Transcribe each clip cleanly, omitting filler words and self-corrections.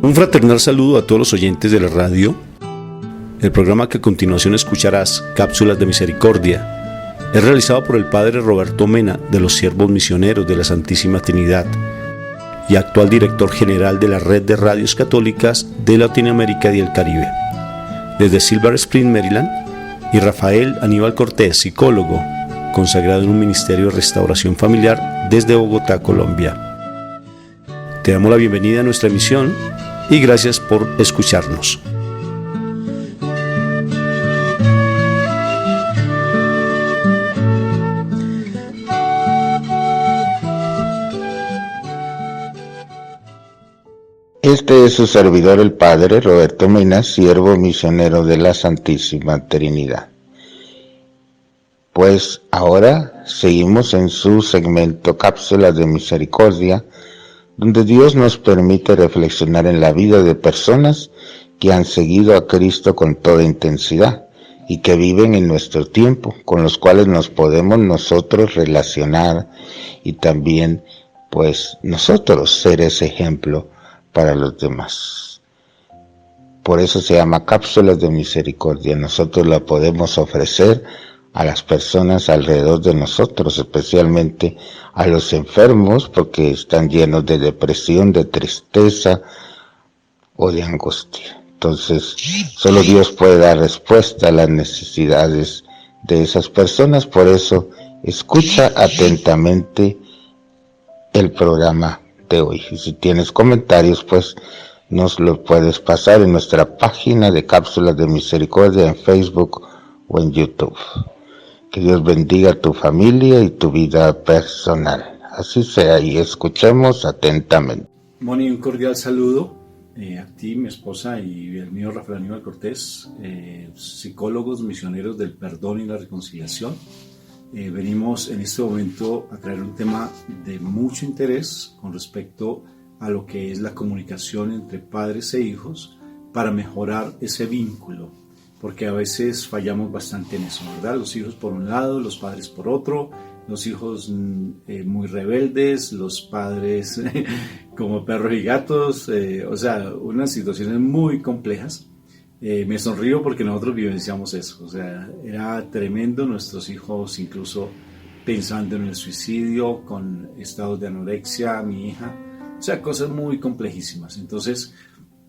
Un fraternal saludo a todos los oyentes de la radio. El programa que a continuación escucharás, Cápsulas de Misericordia, es realizado por el Padre Roberto Mena de los Siervos Misioneros de la Santísima Trinidad y actual director general de la Red de Radios Católicas de Latinoamérica y el Caribe. Desde Silver Spring, Maryland, y Rafael Aníbal Cortés, psicólogo, consagrado en un ministerio de restauración familiar desde Bogotá, Colombia. Te damos la bienvenida a nuestra emisión y gracias por escucharnos. Este es su servidor, el Padre Roberto Mena, siervo misionero de la Santísima Trinidad. Pues ahora seguimos en su segmento Cápsulas de Misericordia, donde Dios nos permite reflexionar en la vida de personas que han seguido a Cristo con toda intensidad y que viven en nuestro tiempo, con los cuales nos podemos nosotros relacionar y también pues nosotros ser ese ejemplo para los demás. Por eso se llama Cápsulas de Misericordia. Nosotros la podemos ofrecer a las personas alrededor de nosotros, especialmente a los enfermos, porque están llenos de depresión, de tristeza o de angustia. Entonces, solo Dios puede dar respuesta a las necesidades de esas personas. Por eso, escucha atentamente el programa de hoy. Y si tienes comentarios, pues nos los puedes pasar en nuestra página de Cápsulas de Misericordia en Facebook o en YouTube. Que Dios bendiga a tu familia y tu vida personal. Así sea, y escuchemos atentamente. Moni, un cordial saludo a ti, mi esposa y el mío Rafael Aníbal Cortés, psicólogos misioneros del perdón y la reconciliación. Venimos en este momento a traer un tema de mucho interés con respecto a lo que es la comunicación entre padres e hijos para mejorar ese vínculo, porque a veces fallamos bastante en eso, ¿verdad? Los hijos por un lado, los padres por otro, los hijos muy rebeldes, los padres como perros y gatos, o sea, unas situaciones muy complejas. Me sonrío porque nosotros vivenciamos eso, o sea, era tremendo, nuestros hijos incluso pensando en el suicidio, con estados de anorexia, mi hija, o sea, cosas muy complejísimas. Entonces,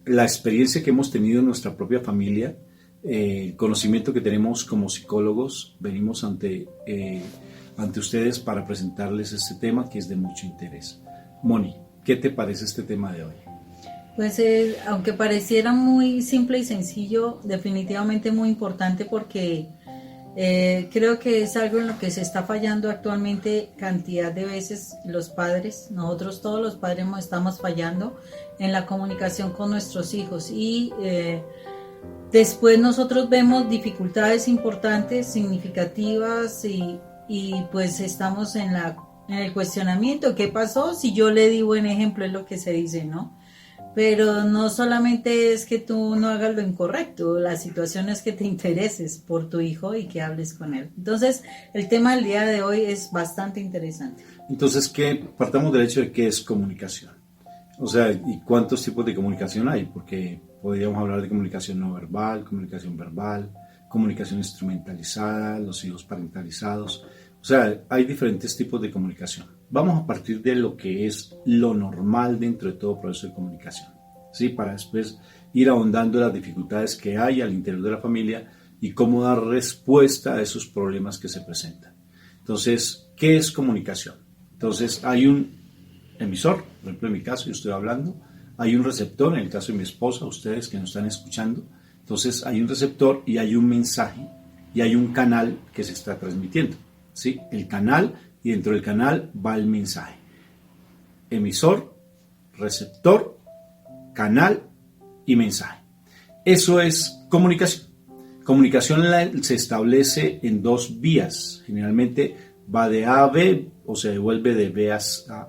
la experiencia que hemos tenido en nuestra propia familia, el conocimiento que tenemos como psicólogos, venimos ante ustedes para presentarles este tema que es de mucho interés. Moni, ¿qué te parece este tema de hoy? Pues aunque pareciera muy simple y sencillo, definitivamente muy importante porque creo que es algo en lo que se está fallando actualmente cantidad de veces los padres. Nosotros todos los padres estamos fallando en la comunicación con nuestros hijos y después nosotros vemos dificultades importantes, significativas y pues estamos en el cuestionamiento. ¿Qué pasó? Si yo le di buen ejemplo, es lo que se dice, ¿no? Pero no solamente es que tú no hagas lo incorrecto, la situación es que te intereses por tu hijo y que hables con él. Entonces, el tema del día de hoy es bastante interesante. Entonces, partamos del hecho de qué es comunicación. O sea, ¿y cuántos tipos de comunicación hay? Porque podríamos hablar de comunicación no verbal, comunicación verbal, comunicación instrumentalizada, los hijos parentalizados. O sea, hay diferentes tipos de comunicación. Vamos a partir de lo que es lo normal dentro de todo proceso de comunicación, ¿sí? Para después ir ahondando en las dificultades que hay al interior de la familia y cómo dar respuesta a esos problemas que se presentan. Entonces, ¿qué es comunicación? Entonces, hay un emisor, por ejemplo, en mi caso, yo estoy hablando, hay un receptor, en el caso de mi esposa, ustedes que nos están escuchando. Entonces, hay un receptor y hay un mensaje y hay un canal que se está transmitiendo, ¿sí? El canal, y dentro del canal va el mensaje. Emisor, receptor, canal y mensaje. Eso es comunicación. Comunicación se establece en dos vías. Generalmente va de A a B o se devuelve de B a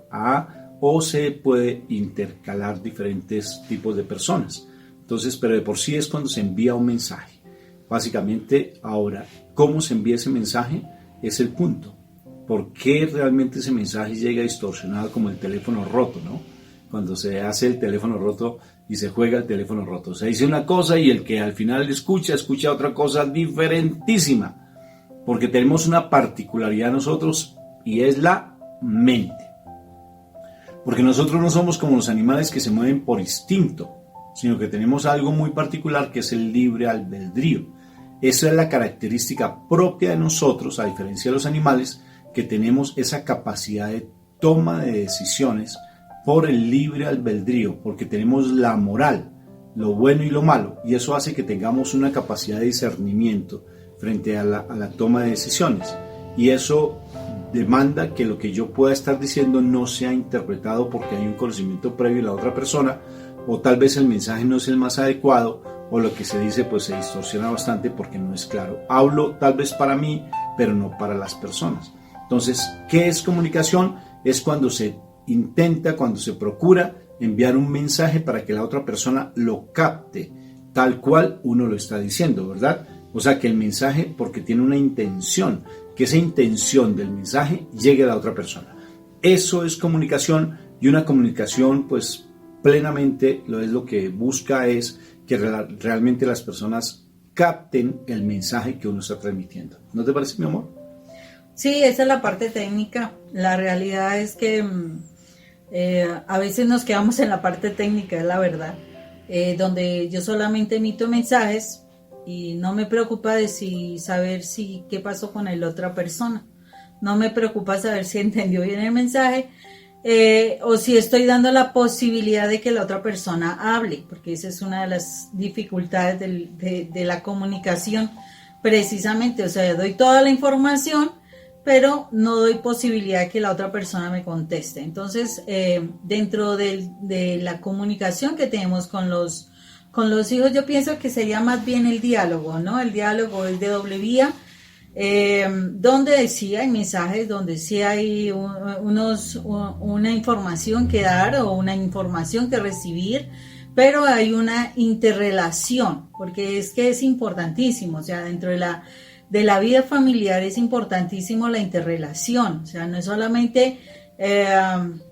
A o se puede intercalar diferentes tipos de personas. Entonces, pero de por sí es cuando se envía un mensaje. Básicamente, ahora, ¿cómo se envía ese mensaje? Es el punto. ¿Por qué realmente ese mensaje llega distorsionado como el teléfono roto, ¿no? Cuando se hace el teléfono roto, y se juega el teléfono roto. Se dice una cosa y el que al final escucha otra cosa diferentísima, porque tenemos una particularidad nosotros y es la mente. Porque nosotros no somos como los animales que se mueven por instinto, sino que tenemos algo muy particular que es el libre albedrío. Esa es la característica propia de nosotros, a diferencia de los animales, que tenemos esa capacidad de toma de decisiones por el libre albedrío, porque tenemos la moral, lo bueno y lo malo, y eso hace que tengamos una capacidad de discernimiento frente a la toma de decisiones, y eso demanda que lo que yo pueda estar diciendo no sea interpretado porque hay un conocimiento previo de la otra persona, o tal vez el mensaje no es el más adecuado, o lo que se dice pues se distorsiona bastante porque no es claro. Hablo tal vez para mí, pero no para las personas. Entonces, ¿qué es comunicación? Es cuando se intenta, cuando se procura enviar un mensaje para que la otra persona lo capte tal cual uno lo está diciendo, ¿verdad? O sea, que el mensaje, porque tiene una intención, que esa intención del mensaje llegue a la otra persona. Eso es comunicación, y una comunicación pues plenamente lo que busca es que realmente las personas capten el mensaje que uno está transmitiendo. ¿No te parece, mi amor? Sí, esa es la parte técnica. La realidad es que a veces nos quedamos en la parte técnica, es la verdad, donde yo solamente emito mensajes y no me preocupa de saber qué pasó con la otra persona. No me preocupa saber si entendió bien el mensaje o si estoy dando la posibilidad de que la otra persona hable, porque esa es una de las dificultades de la comunicación, precisamente. O sea, doy toda la información, pero no doy posibilidad de que la otra persona me conteste. Entonces, dentro de la comunicación que tenemos con los hijos, yo pienso que sería más bien el diálogo, ¿no? El diálogo es de doble vía, donde sí hay mensajes, donde sí hay una información que dar o una información que recibir, pero hay una interrelación, porque es que es importantísimo. O sea, dentro de la vida familiar es importantísimo la interrelación. O sea, no es solamente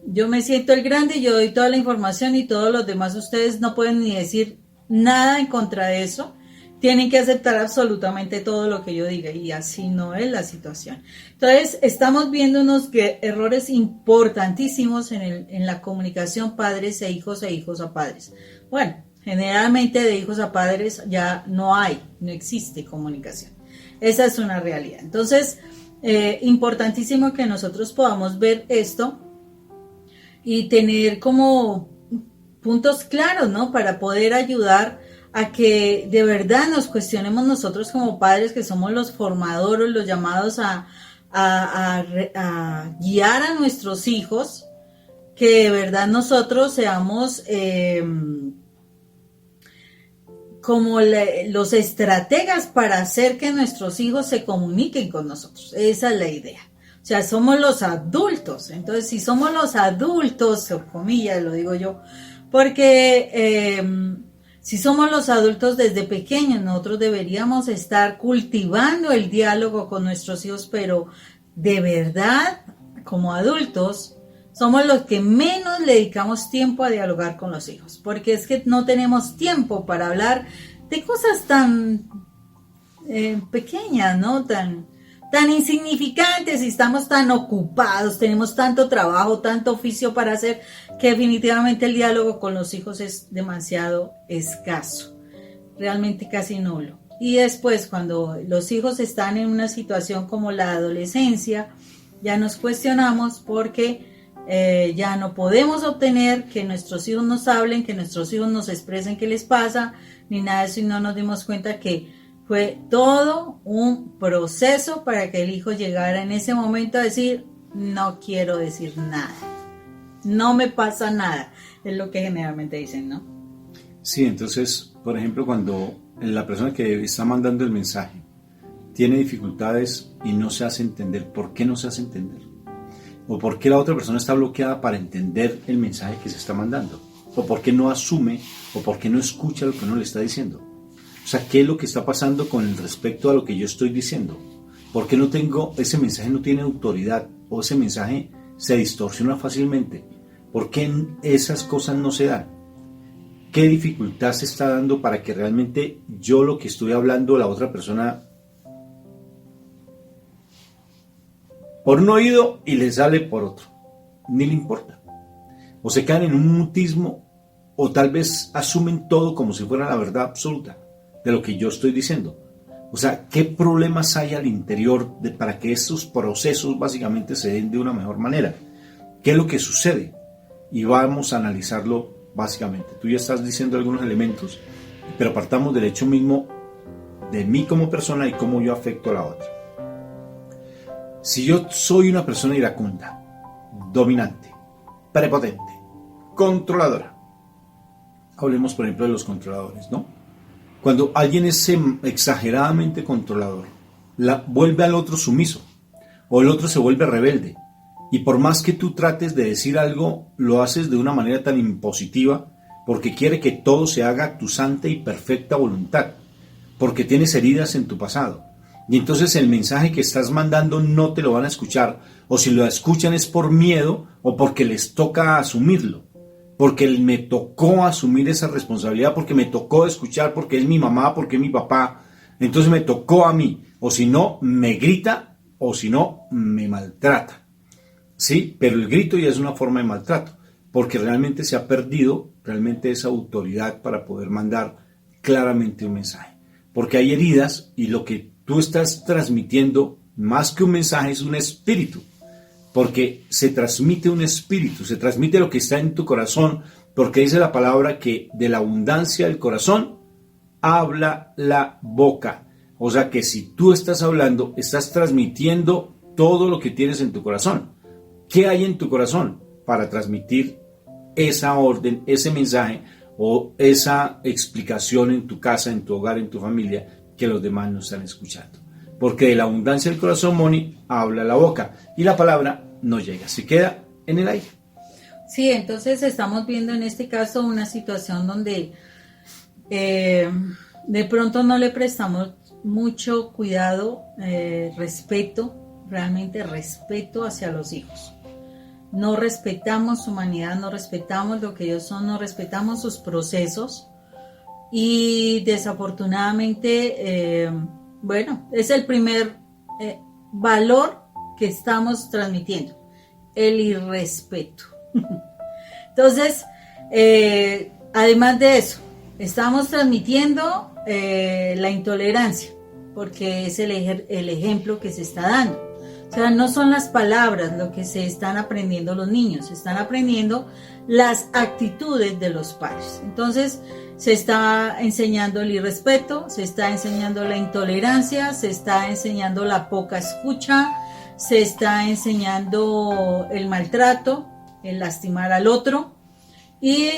yo me siento el grande, yo doy toda la información y todos los demás ustedes no pueden ni decir nada en contra de eso, tienen que aceptar absolutamente todo lo que yo diga, y así no es la situación. Entonces estamos viendo unos errores importantísimos en la comunicación padres e hijos a padres. Bueno, generalmente de hijos a padres ya no existe comunicación. Esa es una realidad. Entonces, importantísimo que nosotros podamos ver esto y tener como puntos claros, ¿no? Para poder ayudar a que de verdad nos cuestionemos nosotros como padres, que somos los formadores, los llamados a guiar a nuestros hijos, que de verdad nosotros seamos como los estrategas para hacer que nuestros hijos se comuniquen con nosotros. Esa es la idea. O sea, somos los adultos. Entonces, si somos los adultos, o comillas, lo digo yo, porque si somos los adultos desde pequeños, nosotros deberíamos estar cultivando el diálogo con nuestros hijos, pero de verdad, como adultos, somos los que menos le dedicamos tiempo a dialogar con los hijos, porque es que no tenemos tiempo para hablar de cosas tan pequeñas, ¿no? Tan insignificantes, y estamos tan ocupados, tenemos tanto trabajo, tanto oficio para hacer, que definitivamente el diálogo con los hijos es demasiado escaso, realmente casi nulo. Y después, cuando los hijos están en una situación como la adolescencia, ya nos cuestionamos porque ya no podemos obtener que nuestros hijos nos hablen, que nuestros hijos nos expresen qué les pasa, ni nada de eso, y no nos dimos cuenta que fue todo un proceso para que el hijo llegara en ese momento a decir: no quiero decir nada, no me pasa nada, es lo que generalmente dicen, ¿no? Sí, entonces, por ejemplo, cuando la persona que está mandando el mensaje tiene dificultades y no se hace entender, ¿por qué no se hace entender? ¿O por qué la otra persona está bloqueada para entender el mensaje que se está mandando? ¿O por qué no asume, o por qué no escucha lo que uno le está diciendo? O sea, ¿qué es lo que está pasando con respecto a lo que yo estoy diciendo? ¿Por qué ese mensaje no tiene autoridad? ¿O ese mensaje se distorsiona fácilmente? ¿Por qué esas cosas no se dan? ¿qué dificultad se está dando para que realmente yo lo que estoy hablando, la otra persona por un oído y le sale por otro? Ni le importa. O se quedan en un mutismo, o tal vez asumen todo como si fuera la verdad absoluta de lo que yo estoy diciendo. O sea, ¿qué problemas hay al interior para que estos procesos básicamente se den de una mejor manera? ¿Qué es lo que sucede? Y vamos a analizarlo básicamente. Tú ya estás diciendo algunos elementos, pero partamos del hecho mismo de mí como persona y cómo yo afecto a la otra. Si yo soy una persona iracunda, dominante, prepotente, controladora, hablemos por ejemplo de los controladores, ¿no? Cuando alguien es exageradamente controlador, vuelve al otro sumiso, o el otro se vuelve rebelde, y por más que tú trates de decir algo, lo haces de una manera tan impositiva, porque quiere que todo se haga a tu santa y perfecta voluntad, porque tienes heridas en tu pasado. Y entonces el mensaje que estás mandando no te lo van a escuchar, o si lo escuchan es por miedo o porque les toca asumirlo, porque me tocó asumir esa responsabilidad, porque me tocó escuchar, porque es mi mamá, porque es mi papá, entonces me tocó a mí, o si no me grita, o si no me maltrata, ¿sí? Pero el grito ya es una forma de maltrato, porque realmente se ha perdido realmente esa autoridad para poder mandar claramente un mensaje, porque hay heridas y lo que tú estás transmitiendo, más que un mensaje, es un espíritu, porque se transmite un espíritu, se transmite lo que está en tu corazón, porque dice la palabra que de la abundancia del corazón habla la boca. O sea que si tú estás hablando, estás transmitiendo todo lo que tienes en tu corazón. ¿Qué hay en tu corazón para transmitir esa orden, ese mensaje o esa explicación en tu casa, en tu hogar, en tu familia, que los demás no están escuchando? Porque de la abundancia del corazón, Moni, habla la boca y la palabra no llega, se queda en el aire. Sí, entonces estamos viendo en este caso una situación donde de pronto no le prestamos mucho cuidado, respeto, realmente respeto hacia los hijos. No respetamos su humanidad, no respetamos lo que ellos son, no respetamos sus procesos y desafortunadamente, bueno, es el primer valor que estamos transmitiendo, el irrespeto. Entonces, además de eso, estamos transmitiendo la intolerancia, porque es el ejemplo que se está dando. O sea, no son las palabras lo que se están aprendiendo los niños, se están aprendiendo las actitudes de los padres. Entonces, se está enseñando el irrespeto, se está enseñando la intolerancia, se está enseñando la poca escucha, se está enseñando el maltrato, el lastimar al otro. Y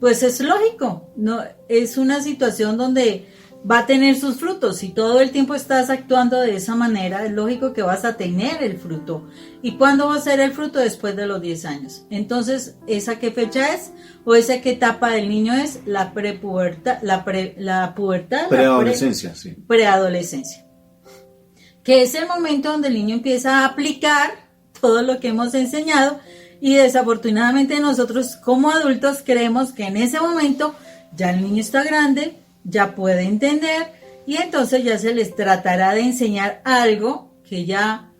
pues es lógico, ¿no? Es una situación donde va a tener sus frutos. Si todo el tiempo estás actuando de esa manera, es lógico que vas a tener el fruto. ¿Y cuándo va a ser el fruto? Después de los 10 años. Entonces, ¿esa qué fecha es? ¿O esa qué etapa del niño es? La prepubertad, la pubertad. Preadolescencia, sí. Preadolescencia. Que es el momento donde el niño empieza a aplicar todo lo que hemos enseñado y desafortunadamente nosotros como adultos creemos que en ese momento ya el niño está grande, ya puede entender y entonces ya se les tratará de enseñar algo que ya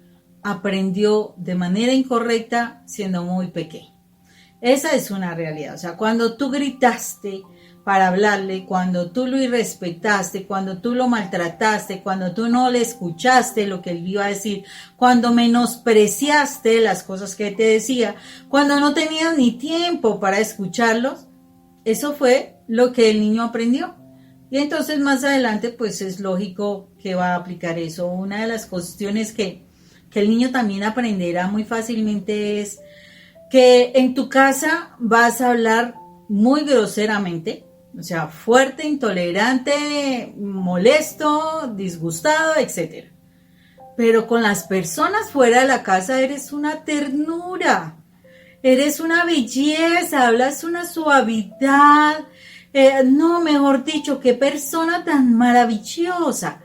aprendió de manera incorrecta siendo muy pequeño. Esa es una realidad. O sea, cuando tú gritaste para hablarle, cuando tú lo irrespetaste, cuando tú lo maltrataste, cuando tú no le escuchaste lo que él iba a decir, cuando menospreciaste las cosas que te decía, cuando no tenías ni tiempo para escucharlos, eso fue lo que el niño aprendió. Y entonces más adelante pues es lógico que va a aplicar eso. Una de las cuestiones que el niño también aprenderá muy fácilmente es que en tu casa vas a hablar muy groseramente, o sea, fuerte, intolerante, molesto, disgustado, etc. Pero con las personas fuera de la casa eres una ternura, eres una belleza, hablas una suavidad. No, mejor dicho, qué persona tan maravillosa.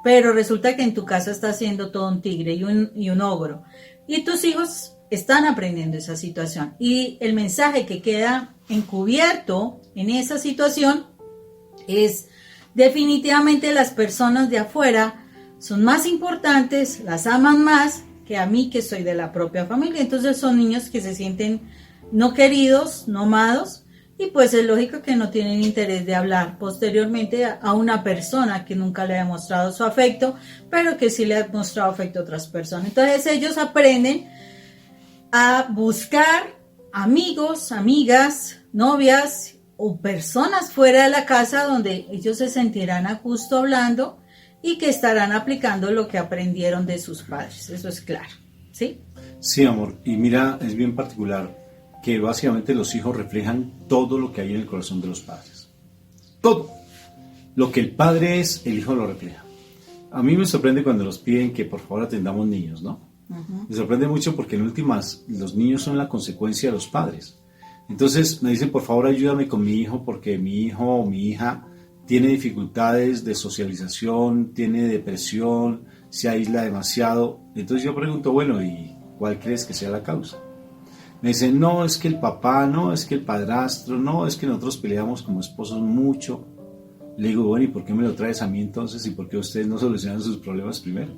Pero resulta que en tu casa está siendo todo un tigre y un ogro. Y tus hijos están aprendiendo esa situación. Y el mensaje que queda encubierto en esa situación es: definitivamente las personas de afuera son más importantes, las aman más que a mí, que soy de la propia familia. Entonces son niños que se sienten no queridos, no amados, y pues es lógico que no tienen interés de hablar posteriormente a una persona que nunca le ha mostrado su afecto, pero que sí le ha mostrado afecto a otras personas. Entonces ellos aprenden a buscar amigos, amigas, novias o personas fuera de la casa donde ellos se sentirán a gusto hablando y que estarán aplicando lo que aprendieron de sus padres. Eso es claro, ¿sí? Sí, amor. Y mira, es bien particular que básicamente los hijos reflejan todo lo que hay en el corazón de los padres. Todo. Lo que el padre es, el hijo lo refleja. A mí me sorprende cuando nos piden que por favor atendamos niños, ¿no? Me sorprende mucho porque en últimas los niños son la consecuencia de los padres. Entonces me dicen, por favor ayúdame con mi hijo porque mi hijo o mi hija tiene dificultades de socialización, tiene depresión, se aísla demasiado. Entonces yo pregunto, bueno, ¿y cuál crees que sea la causa? Me dicen, no, es que el papá, no, es que el padrastro, no, es que nosotros peleamos como esposos mucho. Le digo, bueno, ¿y por qué me lo traes a mí entonces? ¿Y por qué ustedes no solucionan sus problemas primero?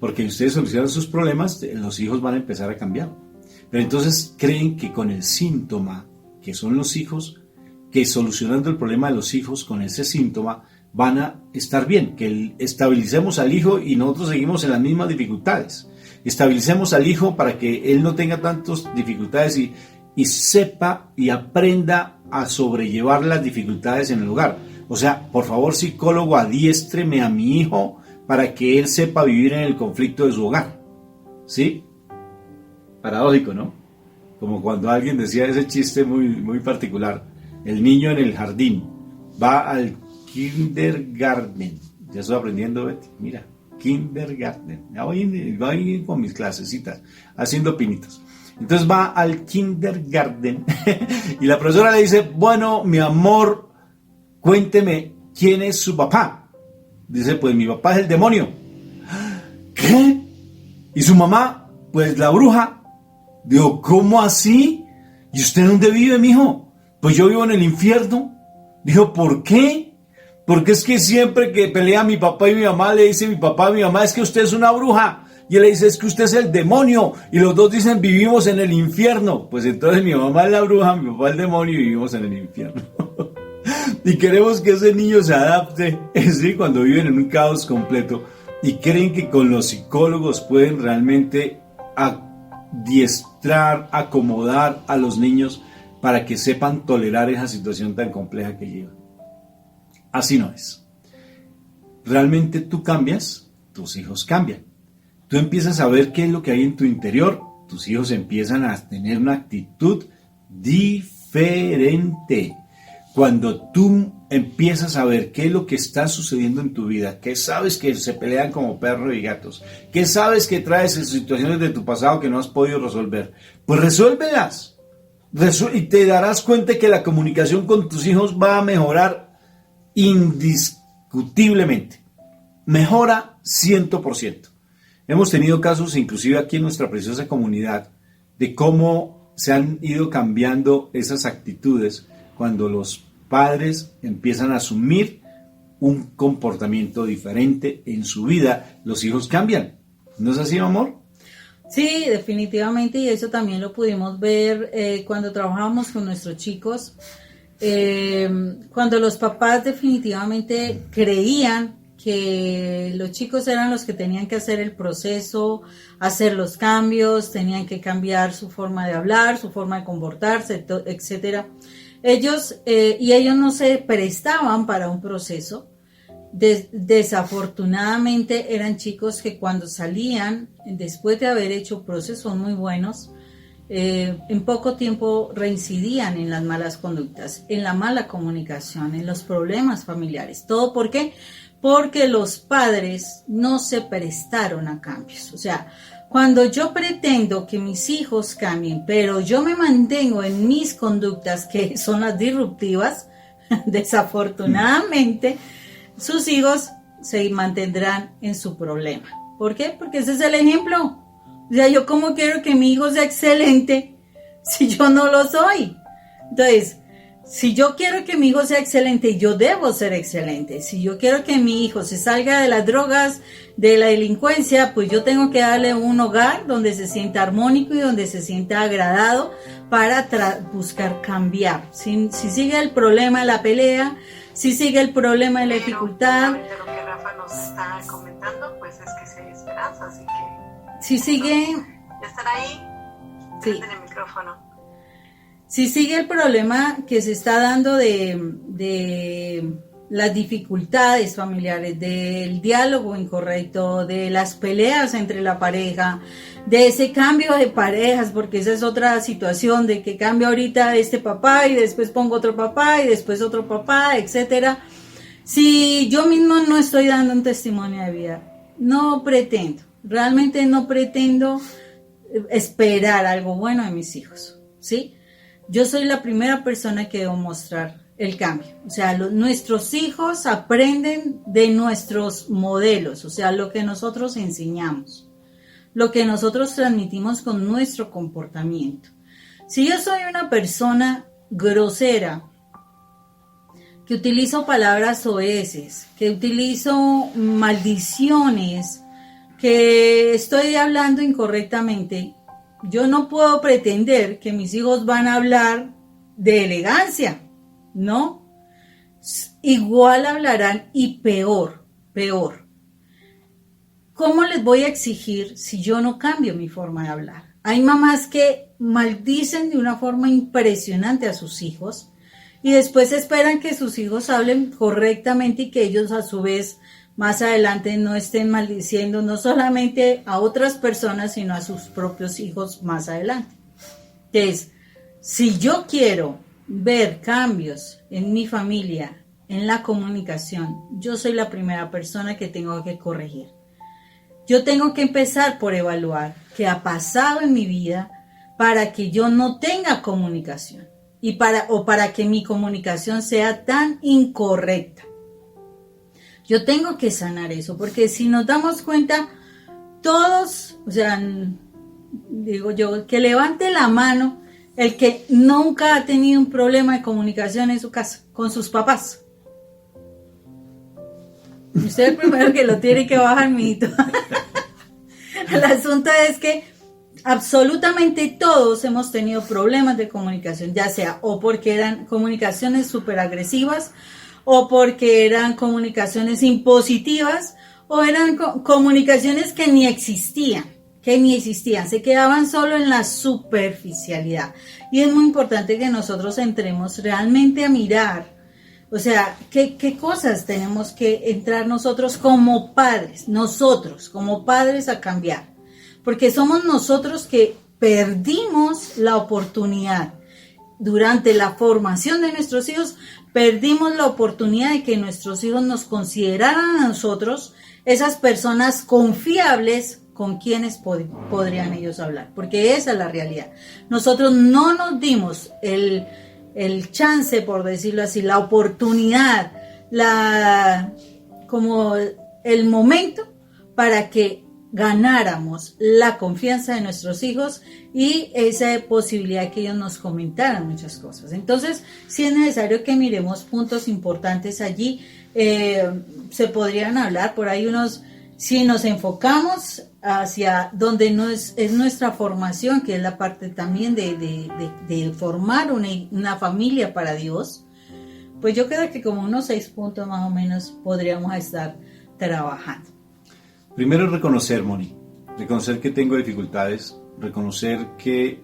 Porque si ustedes solucionan sus problemas, los hijos van a empezar a cambiar. Pero entonces creen que con el síntoma, que son los hijos, que solucionando el problema de los hijos con ese síntoma, van a estar bien, que estabilicemos al hijo y nosotros seguimos en las mismas dificultades. Estabilicemos al hijo para que él no tenga tantas dificultades y sepa y aprenda a sobrellevar las dificultades en el hogar. O sea, por favor, psicólogo, adiéstreme a mi hijo para que él sepa vivir en el conflicto de su hogar. ¿Sí? Paradójico, ¿no? Como cuando alguien decía ese chiste muy particular. El niño en el jardín va al kindergarten. Ya estoy aprendiendo, Betty. Mira, kindergarten. Ya voy con mis clasecitas, haciendo pinitos. Entonces va al kindergarten y la profesora le dice, bueno, mi amor, cuénteme, ¿quién es su papá? Dice, pues mi papá es el demonio. ¿Qué? ¿Y su mamá? Pues la bruja. Digo, ¿cómo así? ¿Y usted dónde vive, mijo? Pues yo vivo en el infierno. Dijo, ¿por qué? Porque es que siempre que pelea mi papá y mi mamá, le dice mi papá a mi mamá, es que usted es una bruja. Y él le dice, es que usted es el demonio. Y los dos dicen, vivimos en el infierno. Pues entonces mi mamá es la bruja, mi papá es el demonio y vivimos en el infierno. Y queremos que ese niño se adapte, ¿sí? Cuando viven en un caos completo. Y creen que con los psicólogos pueden realmente adiestrar, acomodar a los niños para que sepan tolerar esa situación tan compleja que llevan. Así no es. Realmente tú cambias, tus hijos cambian. Tú empiezas a ver qué es lo que hay en tu interior, tus hijos empiezan a tener una actitud diferente. Cuando tú empiezas a ver qué es lo que está sucediendo en tu vida, que sabes que se pelean como perros y gatos, que sabes que traes situaciones de tu pasado que no has podido resolver, pues resuélvelas. Y te darás cuenta que la comunicación con tus hijos va a mejorar indiscutiblemente. Mejora 100%. Hemos tenido casos, inclusive aquí en nuestra preciosa comunidad, de cómo se han ido cambiando esas actitudes cuando los padres empiezan a asumir un comportamiento diferente en su vida. Los hijos cambian. ¿No es así, amor? Sí, definitivamente, y eso también lo pudimos ver cuando trabajábamos con nuestros chicos. Cuando los papás definitivamente creían que los chicos eran los que tenían que hacer el proceso, hacer los cambios, tenían que cambiar su forma de hablar, su forma de comportarse, etcétera. Ellos no se prestaban para un proceso. Desafortunadamente eran chicos que cuando salían, después de haber hecho procesos muy buenos, en poco tiempo reincidían en las malas conductas, en la mala comunicación, en los problemas familiares. ¿Todo por qué? Porque los padres no se prestaron a cambios. O sea, cuando yo pretendo que mis hijos cambien, pero yo me mantengo en mis conductas que son las disruptivas, desafortunadamente, sus hijos se mantendrán en su problema. ¿Por qué? Porque ese es el ejemplo. O sea, yo cómo quiero que mi hijo sea excelente si yo no lo soy. Entonces, si yo quiero que mi hijo sea excelente, yo debo ser excelente. Si yo quiero que mi hijo se salga de las drogas, de la delincuencia, pues yo tengo que darle un hogar donde se sienta armónico y donde se sienta agradado para buscar cambiar. Si sigue el problema de la pelea, si sigue el problema de la dificultad. Lo que Rafa nos está comentando, pues es que sí hay esperanza, así que... Si sigue... ¿Ya están ahí? Sí. En el micrófono. Si sigue el problema que se está dando de las dificultades familiares, del diálogo incorrecto, de las peleas entre la pareja, de ese cambio de parejas, porque esa es otra situación, de que cambio ahorita este papá y después pongo otro papá y después otro papá, etcétera. Si yo mismo no estoy dando un testimonio de vida, no pretendo, realmente no pretendo esperar algo bueno de mis hijos, ¿sí? Yo soy la primera persona que debo mostrar el cambio. O sea, nuestros hijos aprenden de nuestros modelos, o sea, lo que nosotros enseñamos, lo que nosotros transmitimos con nuestro comportamiento. Si yo soy una persona grosera, que utilizo palabras soeces, que utilizo maldiciones, que estoy hablando incorrectamente, yo no puedo pretender que mis hijos van a hablar de elegancia, ¿no? Igual hablarán y peor. ¿Cómo les voy a exigir si yo no cambio mi forma de hablar? Hay mamás que maldicen de una forma impresionante a sus hijos y después esperan que sus hijos hablen correctamente y que ellos a su vez más adelante no estén maldiciendo no solamente a otras personas, sino a sus propios hijos más adelante. Entonces, si yo quiero ver cambios en mi familia, en la comunicación, yo soy la primera persona que tengo que corregir. Yo tengo que empezar por evaluar qué ha pasado en mi vida para que yo no tenga comunicación o para que mi comunicación sea tan incorrecta. Yo tengo que sanar eso, porque si nos damos cuenta, todos, o sea, digo yo, que levante la mano el que nunca ha tenido un problema de comunicación en su casa, con sus papás. Usted es el primero que lo tiene que bajar, mijito. El asunto es que absolutamente todos hemos tenido problemas de comunicación, ya sea o porque eran comunicaciones súper agresivas, o porque eran comunicaciones impositivas, o eran comunicaciones que ni existían, se quedaban solo en la superficialidad. Y es muy importante que nosotros entremos realmente a mirar, o sea, qué cosas tenemos que entrar nosotros como padres a cambiar, porque somos nosotros que perdimos la oportunidad durante la formación de nuestros hijos. Perdimos la oportunidad de que nuestros hijos nos consideraran a nosotros esas personas confiables con quienes podrían ellos hablar, porque esa es la realidad. Nosotros no nos dimos el chance, por decirlo así, la oportunidad, como el momento para que ganáramos la confianza de nuestros hijos y esa posibilidad de que ellos nos comentaran muchas cosas. Entonces, sí es necesario que miremos puntos importantes allí. Se podrían hablar por ahí si nos enfocamos hacia donde no es nuestra formación, que es la parte también de formar una familia para Dios, pues yo creo que como unos 6 puntos más o menos podríamos estar trabajando. Primero reconocer, Moni, reconocer que tengo dificultades, reconocer que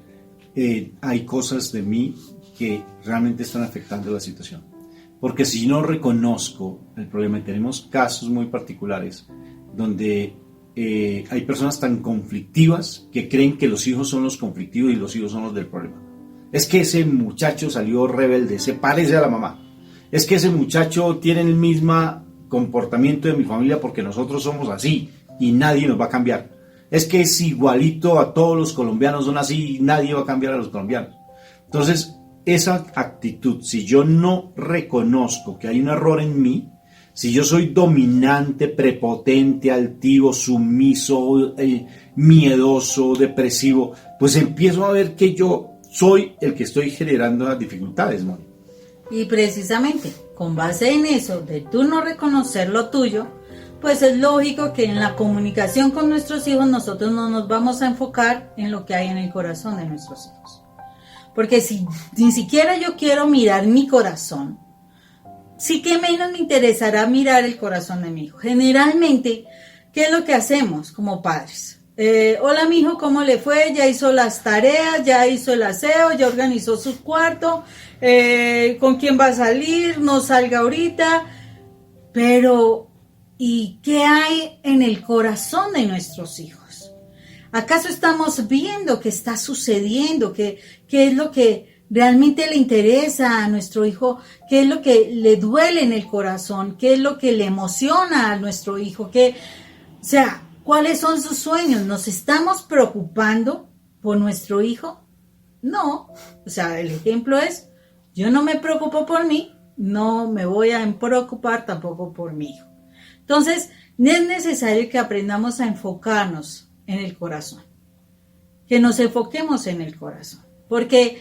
hay cosas de mí que realmente están afectando la situación. Porque si no reconozco el problema, y tenemos casos muy particulares donde hay personas tan conflictivas que creen que los hijos son los conflictivos y los hijos son los del problema. Es que ese muchacho salió rebelde, se parece a la mamá. Es que ese muchacho tiene el mismo comportamiento de mi familia porque nosotros somos así y nadie nos va a cambiar. Es que es igualito a todos los colombianos, son así y nadie va a cambiar a los colombianos. Entonces, esa actitud, si yo no reconozco que hay un error en mí, Si yo soy dominante, prepotente, altivo, sumiso, miedoso, depresivo, pues empiezo a ver que yo soy el que estoy generando las dificultades, ¿no? Y precisamente con base en eso, de tú no reconocer lo tuyo, pues es lógico que en la comunicación con nuestros hijos nosotros no nos vamos a enfocar en lo que hay en el corazón de nuestros hijos. Porque si ni siquiera yo quiero mirar mi corazón, sí que menos me interesará mirar el corazón de mi hijo. Generalmente, ¿qué es lo que hacemos como padres? Hola, mi hijo, ¿cómo le fue? Ya hizo las tareas, ya hizo el aseo, ya organizó su cuarto, ¿con quién va a salir? No salga ahorita. Pero, ¿y qué hay en el corazón de nuestros hijos? ¿Acaso estamos viendo qué está sucediendo? ¿Qué es lo que realmente le interesa a nuestro hijo? ¿Qué es lo que le duele en el corazón? ¿Qué es lo que le emociona a nuestro hijo? O sea, ¿cuáles son sus sueños? ¿Nos estamos preocupando por nuestro hijo? No. O sea, el ejemplo es, yo no me preocupo por mí, no me voy a preocupar tampoco por mi hijo. Entonces, es necesario que aprendamos a enfocarnos en el corazón, que nos enfoquemos en el corazón, porque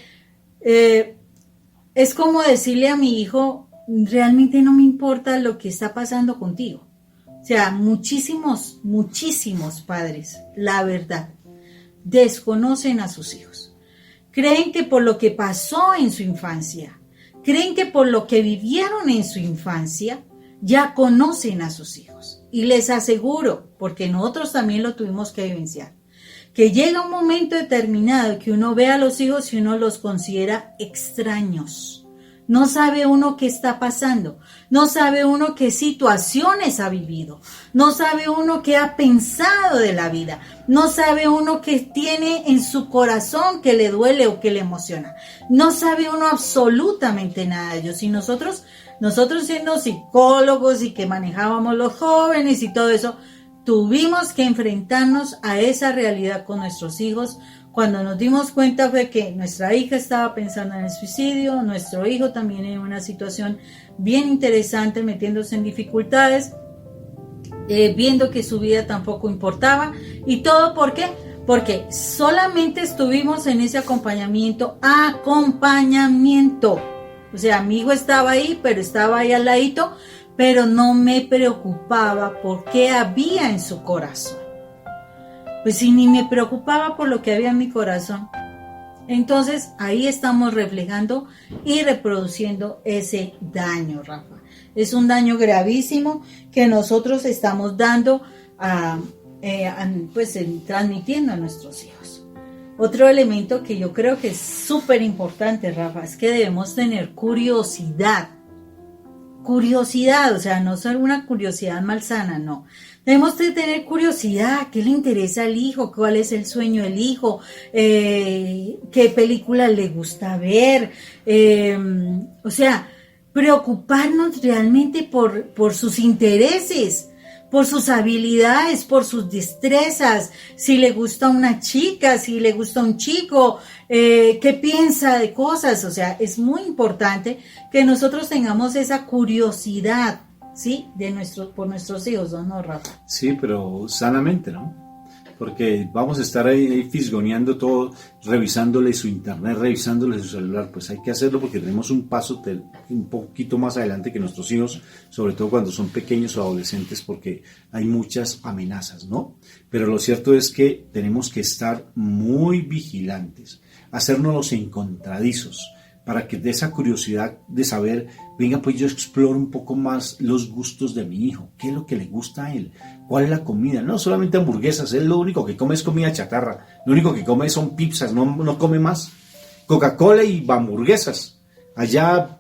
es como decirle a mi hijo, realmente no me importa lo que está pasando contigo. O sea, muchísimos padres, la verdad, desconocen a sus hijos. Creen que por lo que pasó en su infancia, creen que por lo que vivieron en su infancia, ya conocen a sus hijos. Y les aseguro, porque nosotros también lo tuvimos que vivenciar, que llega un momento determinado que uno ve a los hijos y uno los considera extraños. No sabe uno qué está pasando, no sabe uno qué situaciones ha vivido, no sabe uno qué ha pensado de la vida, no sabe uno qué tiene en su corazón que le duele o que le emociona. No sabe uno absolutamente nada de ellos. Y nosotros siendo psicólogos y que manejábamos los jóvenes y todo eso, tuvimos que enfrentarnos a esa realidad con nuestros hijos. Cuando nos dimos cuenta fue que nuestra hija estaba pensando en el suicidio, nuestro hijo también en una situación bien interesante, metiéndose en dificultades, viendo que su vida tampoco importaba. ¿Y todo por qué? Porque solamente estuvimos en ese acompañamiento. O sea, mi hijo estaba ahí, pero estaba ahí al ladito, pero no me preocupaba por qué había en su corazón. Pues si ni me preocupaba por lo que había en mi corazón, entonces ahí estamos reflejando y reproduciendo ese daño, Rafa. Es un daño gravísimo que nosotros estamos dando, transmitiendo a nuestros hijos. Otro elemento que yo creo que es súper importante, Rafa, es que debemos tener curiosidad. Curiosidad, o sea, no solo una curiosidad malsana, no. Debemos de tener curiosidad, qué le interesa al hijo, cuál es el sueño del hijo, qué película le gusta ver, o sea, preocuparnos realmente por sus intereses, por sus habilidades, por sus destrezas, si le gusta una chica, si le gusta un chico, qué piensa de cosas. O sea, es muy importante que nosotros tengamos esa curiosidad, ¿sí? Por nuestros hijos, ¿no, Rafa? Sí, pero sanamente, ¿no? Porque vamos a estar ahí fisgoneando todo, revisándole su internet, revisándole su celular. Pues hay que hacerlo porque tenemos un paso un poquito más adelante que nuestros hijos, sobre todo cuando son pequeños o adolescentes, porque hay muchas amenazas, ¿no? Pero lo cierto es que tenemos que estar muy vigilantes, hacernos los encontradizos, para que de esa curiosidad de saber, venga, pues yo exploro un poco más los gustos de mi hijo, qué es lo que le gusta a él, cuál es la comida, no solamente hamburguesas, él lo único que come es comida chatarra, lo único que come son pizzas, no come más, Coca-Cola y hamburguesas, allá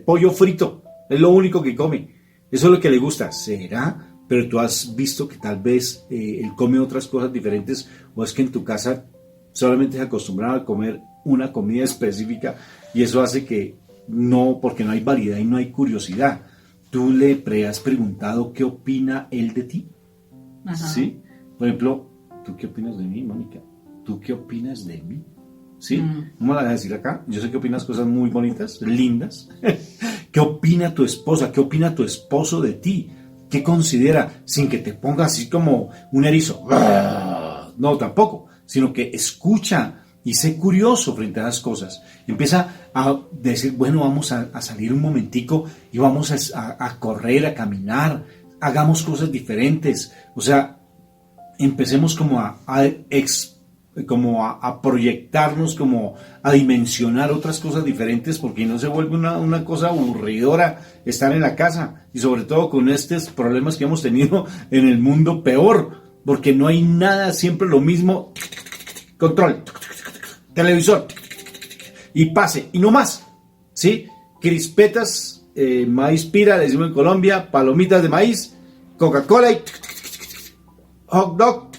pollo frito, es lo único que come, eso es lo que le gusta. ¿Será? Pero tú has visto que tal vez él come otras cosas diferentes, o es que en tu casa solamente se acostumbraron a comer una comida específica y eso hace que no, porque no hay variedad y no hay curiosidad. ¿Tú le has preguntado qué opina él de ti? Ajá. ¿Sí? Por ejemplo, ¿tú qué opinas de mí, Mónica? ¿Tú qué opinas de mí? ¿Sí? ¿No me la vas a decir acá? Yo sé que opinas cosas muy bonitas, lindas, ¿Qué opina tu esposa? ¿Qué opina tu esposo de ti? ¿Qué considera? Sin que te ponga así como un erizo. No, tampoco. Sino que escucha y sé curioso frente a las cosas. Empieza a decir, bueno, vamos a salir un momentico y vamos a correr, a caminar. Hagamos cosas diferentes. O sea, empecemos como a proyectarnos, como a dimensionar otras cosas diferentes, porque no se vuelve una cosa aburridora estar en la casa, y sobre todo con estos problemas que hemos tenido en el mundo, peor, porque no hay nada, siempre lo mismo, control, televisor, y pase, y no más, ¿sí? Crispetas, maíz pira, le decimos en Colombia, palomitas de maíz, Coca-Cola y hot dog,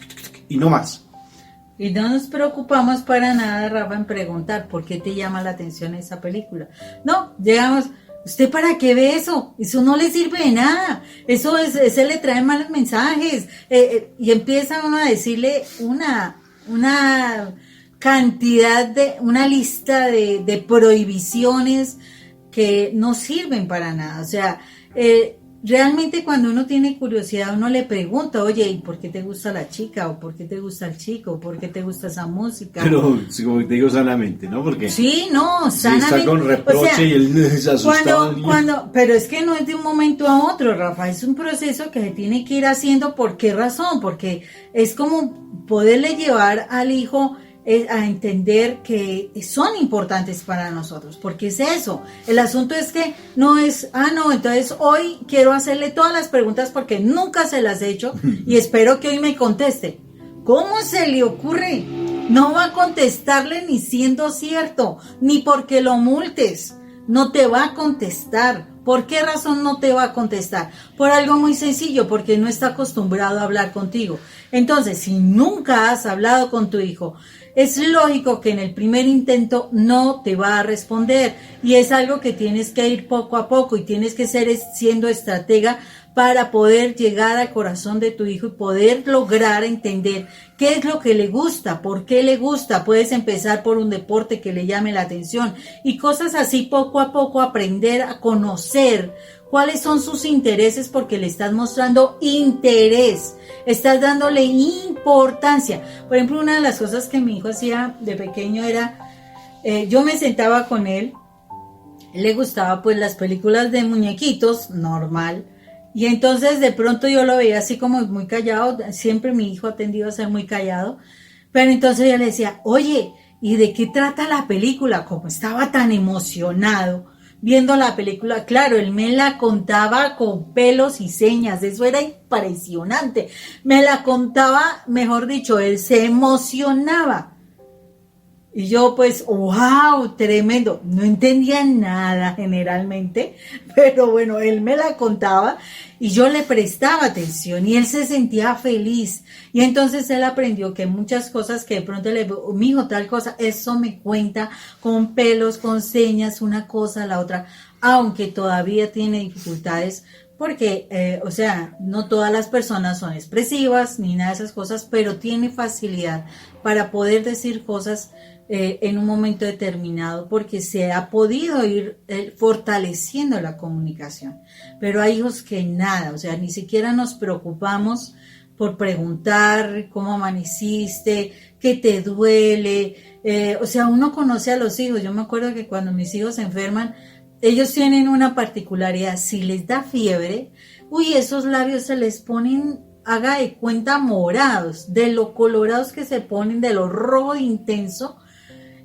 y no más. Y no nos preocupamos para nada, Rafa, en preguntar por qué te llama la atención esa película. No, llegamos, ¿usted para qué ve eso? Eso no le sirve de nada. Ese le trae malos mensajes. Y empieza uno a decirle una cantidad una lista de prohibiciones que no sirven para nada. O sea, realmente cuando uno tiene curiosidad, uno le pregunta, oye, ¿y por qué te gusta la chica? ¿O por qué te gusta el chico? ¿O por qué te gusta esa música? Pero, como te digo, sanamente, ¿no? Porque sí, no, sanamente. Está con reproche, o sea, y él se asustaba. Pero es que no es de un momento a otro, Rafa, es un proceso que se tiene que ir haciendo. ¿Por qué razón? Porque es como poderle llevar al hijo a entender que son importantes para nosotros, porque es eso, el asunto es que no es, no, entonces hoy quiero hacerle todas las preguntas porque nunca se las he hecho y espero que hoy me conteste. ¿Cómo se le ocurre? No va a contestarle ni siendo cierto, ni porque lo multes, no te va a contestar. ¿Por qué razón no te va a contestar? Por algo muy sencillo, porque no está acostumbrado a hablar contigo. Entonces, si nunca has hablado con tu hijo, es lógico que en el primer intento no te va a responder, y es algo que tienes que ir poco a poco y tienes que ser siendo estratega para poder llegar al corazón de tu hijo y poder lograr entender qué es lo que le gusta, por qué le gusta. Puedes empezar por un deporte que le llame la atención y cosas así, poco a poco aprender a conocer cuáles son sus intereses, porque le estás mostrando interés, estás dándole importancia. Por ejemplo, una de las cosas que mi hijo hacía de pequeño era, yo me sentaba con él, le gustaba pues las películas de muñequitos, normal, y entonces de pronto yo lo veía así como muy callado. Siempre mi hijo ha tendido a ser muy callado, pero entonces yo le decía, oye, ¿y de qué trata la película? Como estaba tan emocionado viendo la película, claro, él me la contaba con pelos y señas, eso era impresionante, me la contaba, mejor dicho, él se emocionaba. Y yo pues, wow, tremendo, no entendía nada generalmente, pero bueno, él me la contaba y yo le prestaba atención y él se sentía feliz. Y entonces él aprendió que muchas cosas que de pronto le digo, mijo, tal cosa, eso me cuenta con pelos, con señas, una cosa, la otra, aunque todavía tiene dificultades, porque, o sea, no todas las personas son expresivas ni nada de esas cosas, pero tiene facilidad para poder decir cosas en un momento determinado, porque se ha podido ir fortaleciendo la comunicación. Pero hay hijos que nada, o sea, ni siquiera nos preocupamos por preguntar cómo amaneciste, qué te duele, o sea, uno conoce a los hijos. Yo me acuerdo que cuando mis hijos se enferman, ellos tienen una particularidad: si les da fiebre, esos labios se les ponen, haga de cuenta, morados, de lo colorados que se ponen, de lo rojo intenso,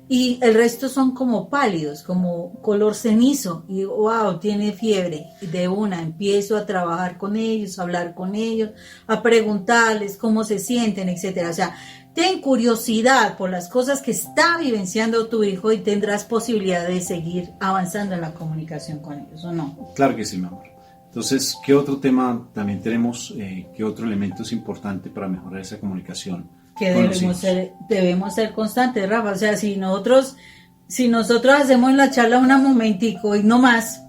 y el resto son como pálidos, como color cenizo, y wow, tiene fiebre. Y de una empiezo a trabajar con ellos, a hablar con ellos, a preguntarles cómo se sienten, etcétera. O sea, ten curiosidad por las cosas que está vivenciando tu hijo y tendrás posibilidad de seguir avanzando en la comunicación con ellos, ¿o no? Claro que sí, mi amor. Entonces, ¿qué otro tema también tenemos? ¿Qué otro elemento es importante para mejorar esa comunicación? Que debemos ser constantes, Rafa. O sea, si nosotros hacemos la charla un momentico y no más,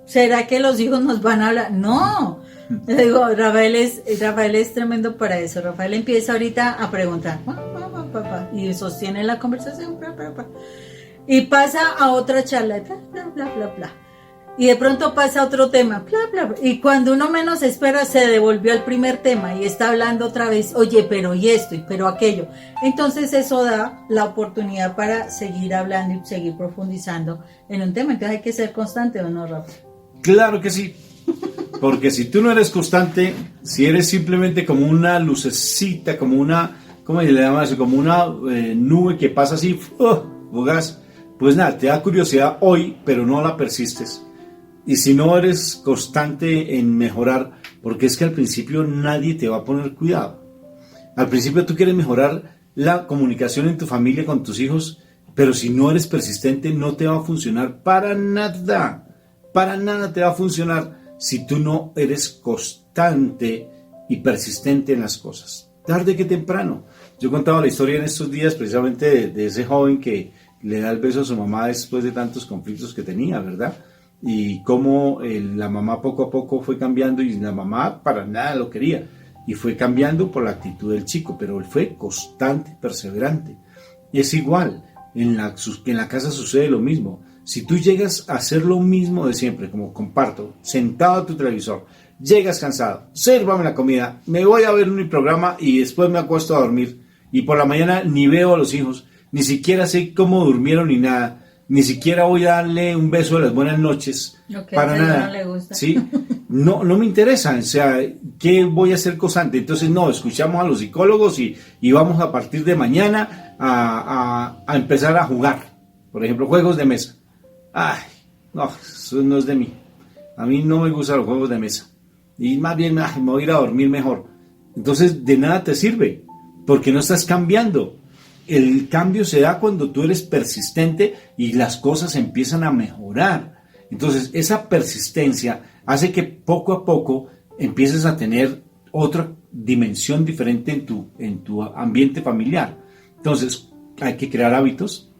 ¿será que los hijos nos van a hablar? No. Le digo, Rafael es tremendo para eso. Rafael empieza ahorita a preguntar, papá, y sostiene la conversación, y pasa a otra charla, bla, bla, bla, bla. y de pronto pasa otro tema, bla, bla, bla, y cuando uno menos espera se devolvió al primer tema y está hablando otra vez, oye, pero y esto, y pero aquello. Entonces eso da la oportunidad para seguir hablando y seguir profundizando en un tema. Entonces hay que ser constante, ¿o no, Rafa? Claro que sí, porque si tú no eres constante, si eres simplemente como una lucecita, como una, ¿cómo le llaman eso? Como una nube que pasa así, fugaz, pues nada, te da curiosidad hoy, pero no la persistes. Y si no eres constante en mejorar, porque es que al principio nadie te va a poner cuidado. Al principio tú quieres mejorar la comunicación en tu familia con tus hijos, pero si no eres persistente no te va a funcionar para nada te va a funcionar si tú no eres constante y persistente en las cosas. Tarde que temprano. Yo contaba la historia en estos días precisamente de ese joven que le da el beso a su mamá después de tantos conflictos que tenía, ¿verdad? Y cómo la mamá poco a poco fue cambiando y la mamá para nada lo quería. Y fue cambiando por la actitud del chico, pero él fue constante, perseverante. Y es igual, en la casa sucede lo mismo. Si tú llegas a hacer lo mismo de siempre, como comparto, sentado a tu televisor, llegas cansado, sírvame la comida, me voy a ver un programa y después me acuesto a dormir. Y por la mañana ni veo a los hijos, ni siquiera sé cómo durmieron ni nada. Ni siquiera voy a darle un beso de las buenas noches, para nada. No le gusta. ¿Sí? No me interesa, o sea, ¿qué voy a hacer constante? Entonces no, escuchamos a los psicólogos y vamos a partir de mañana a empezar a jugar, por ejemplo, juegos de mesa. Ay, no, eso no es de mí. A mí no me gustan los juegos de mesa. Y más bien me voy a ir a dormir mejor. Entonces de nada te sirve, porque no estás cambiando. El cambio se da cuando tú eres persistente y las cosas empiezan a mejorar. Entonces, esa persistencia hace que poco a poco empieces a tener otra dimensión diferente en tu ambiente familiar. Entonces, hay que crear hábitos.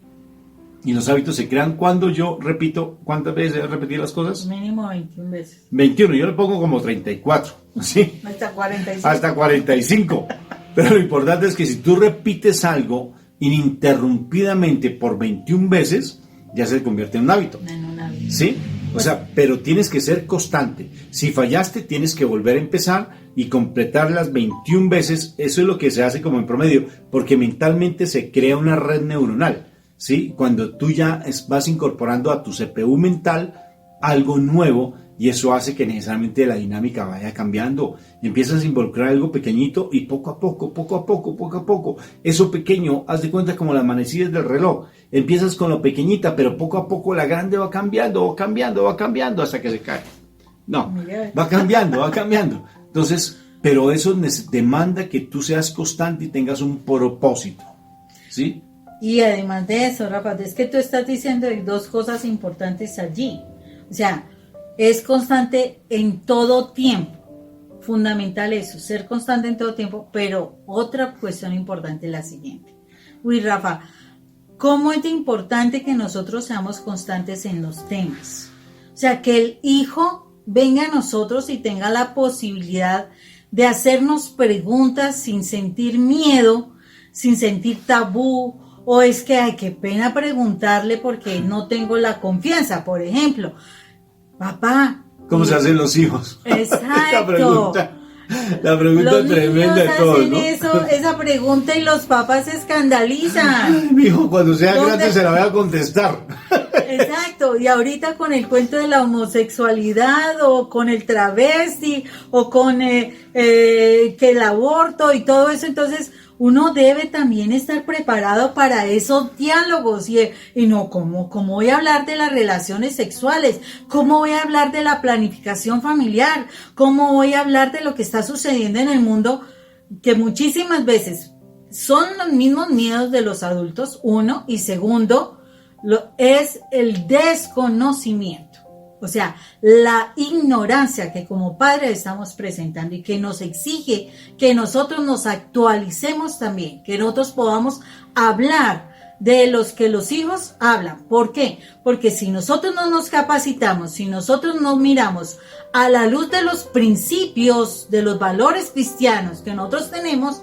Y los hábitos se crean cuando yo repito, ¿cuántas veces he repetido las cosas? Mínimo 21 veces. 21, yo le pongo como 34, ¿sí? Hasta 45. Hasta 45. Pero lo importante es que si tú repites algo ininterrumpidamente por 21 veces, ya se convierte en un hábito. En un hábito. ¿Sí? O sea, pero tienes que ser constante. Si fallaste, tienes que volver a empezar y completar las 21 veces. Eso es lo que se hace como en promedio, porque mentalmente se crea una red neuronal, ¿sí? Cuando tú ya vas incorporando a tu CPU mental algo nuevo, y eso hace que necesariamente la dinámica vaya cambiando. Empiezas a involucrar algo pequeñito y poco a poco, eso pequeño, haz de cuenta como las manecillas del reloj. Empiezas con lo pequeñita, pero poco a poco la grande va cambiando hasta que se cae. No, va cambiando. Entonces, pero eso demanda que tú seas constante y tengas un propósito, ¿sí? Y además de eso, Rafa, es que tú estás diciendo dos cosas importantes allí. O sea, es constante en todo tiempo. Fundamental eso, ser constante en todo tiempo. Pero otra cuestión importante es la siguiente. Uy, Rafa, ¿cómo es de importante que nosotros seamos constantes en los temas? O sea, que el hijo venga a nosotros y tenga la posibilidad de hacernos preguntas sin sentir miedo, sin sentir tabú, o es que ay, qué pena preguntarle porque no tengo la confianza, por ejemplo. Papá. ¿Cómo se hacen los hijos? Exacto. La pregunta tremenda de todos, ¿no? Esa pregunta y los papás se escandalizan. Ay, mijo, cuando sea grande se la voy a contestar. Exacto, y ahorita con el cuento de la homosexualidad o con el travesti o con que el aborto y todo eso, entonces uno debe también estar preparado para esos diálogos y no, ¿cómo voy a hablar de las relaciones sexuales? ¿Cómo voy a hablar de la planificación familiar? ¿Cómo voy a hablar de lo que está sucediendo en el mundo? Que muchísimas veces son los mismos miedos de los adultos, uno, y segundo, es el desconocimiento. O sea, la ignorancia que como padres estamos presentando y que nos exige que nosotros nos actualicemos también, que nosotros podamos hablar de los que los hijos hablan. ¿Por qué? Porque si nosotros no nos capacitamos, si nosotros no miramos a la luz de los principios, de los valores cristianos que nosotros tenemos,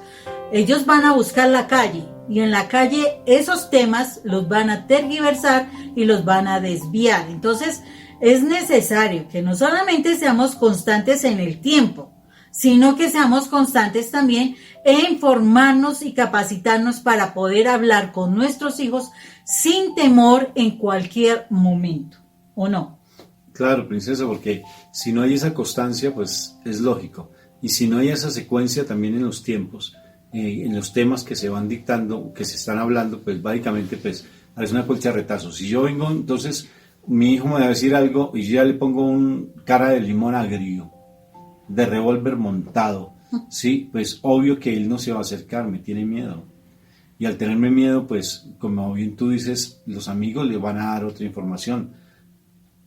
ellos van a buscar la calle y en la calle esos temas los van a tergiversar y los van a desviar. Entonces, es necesario que no solamente seamos constantes en el tiempo, sino que seamos constantes también en formarnos y capacitarnos para poder hablar con nuestros hijos sin temor en cualquier momento, ¿o no? Claro, princesa, porque si no hay esa constancia, pues es lógico. Y si no hay esa secuencia también en los tiempos, en los temas que se van dictando, que se están hablando, pues básicamente pues es una colcha de retazos. Si yo vengo, entonces mi hijo me va a decir algo y yo ya le pongo un cara de limón agrio, de revólver montado, ¿sí? Pues obvio que él no se va a acercar, me tiene miedo. Y al tenerme miedo, pues como bien tú dices, los amigos le van a dar otra información.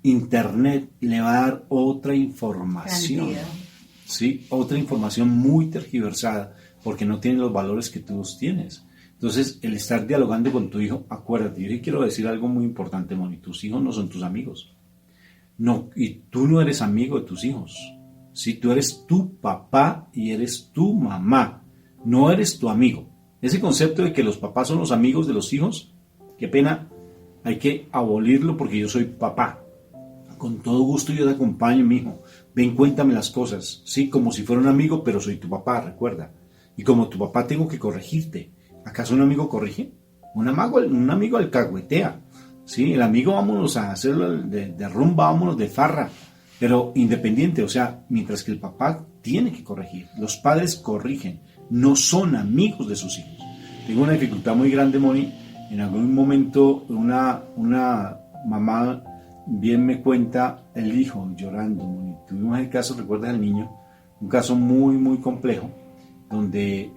Internet le va a dar otra información, ¿sí? Otra información muy tergiversada, porque no tiene los valores que tú tienes. Entonces, el estar dialogando con tu hijo, acuérdate, yo quiero decir algo muy importante, Moni, tus hijos no son tus amigos. No, y tú no eres amigo de tus hijos. Si tú eres tu papá y eres tu mamá, no eres tu amigo. Ese concepto de que los papás son los amigos de los hijos, qué pena, hay que abolirlo porque yo soy papá. Con todo gusto yo te acompaño, mi hijo. Ven, cuéntame las cosas, sí, como si fuera un amigo, pero soy tu papá, recuerda. Y como tu papá tengo que corregirte. ¿Acaso un amigo corrige? Un amigo alcahuetea. Sí, el amigo vámonos a hacerlo de rumba, vámonos de farra. Pero independiente, o sea, mientras que el papá tiene que corregir. Los padres corrigen, no son amigos de sus hijos. Tengo una dificultad muy grande, Moni. En algún momento una mamá bien me cuenta el hijo llorando, Moni. Tuvimos el caso, ¿recuerdas al niño? Un caso muy, muy complejo, donde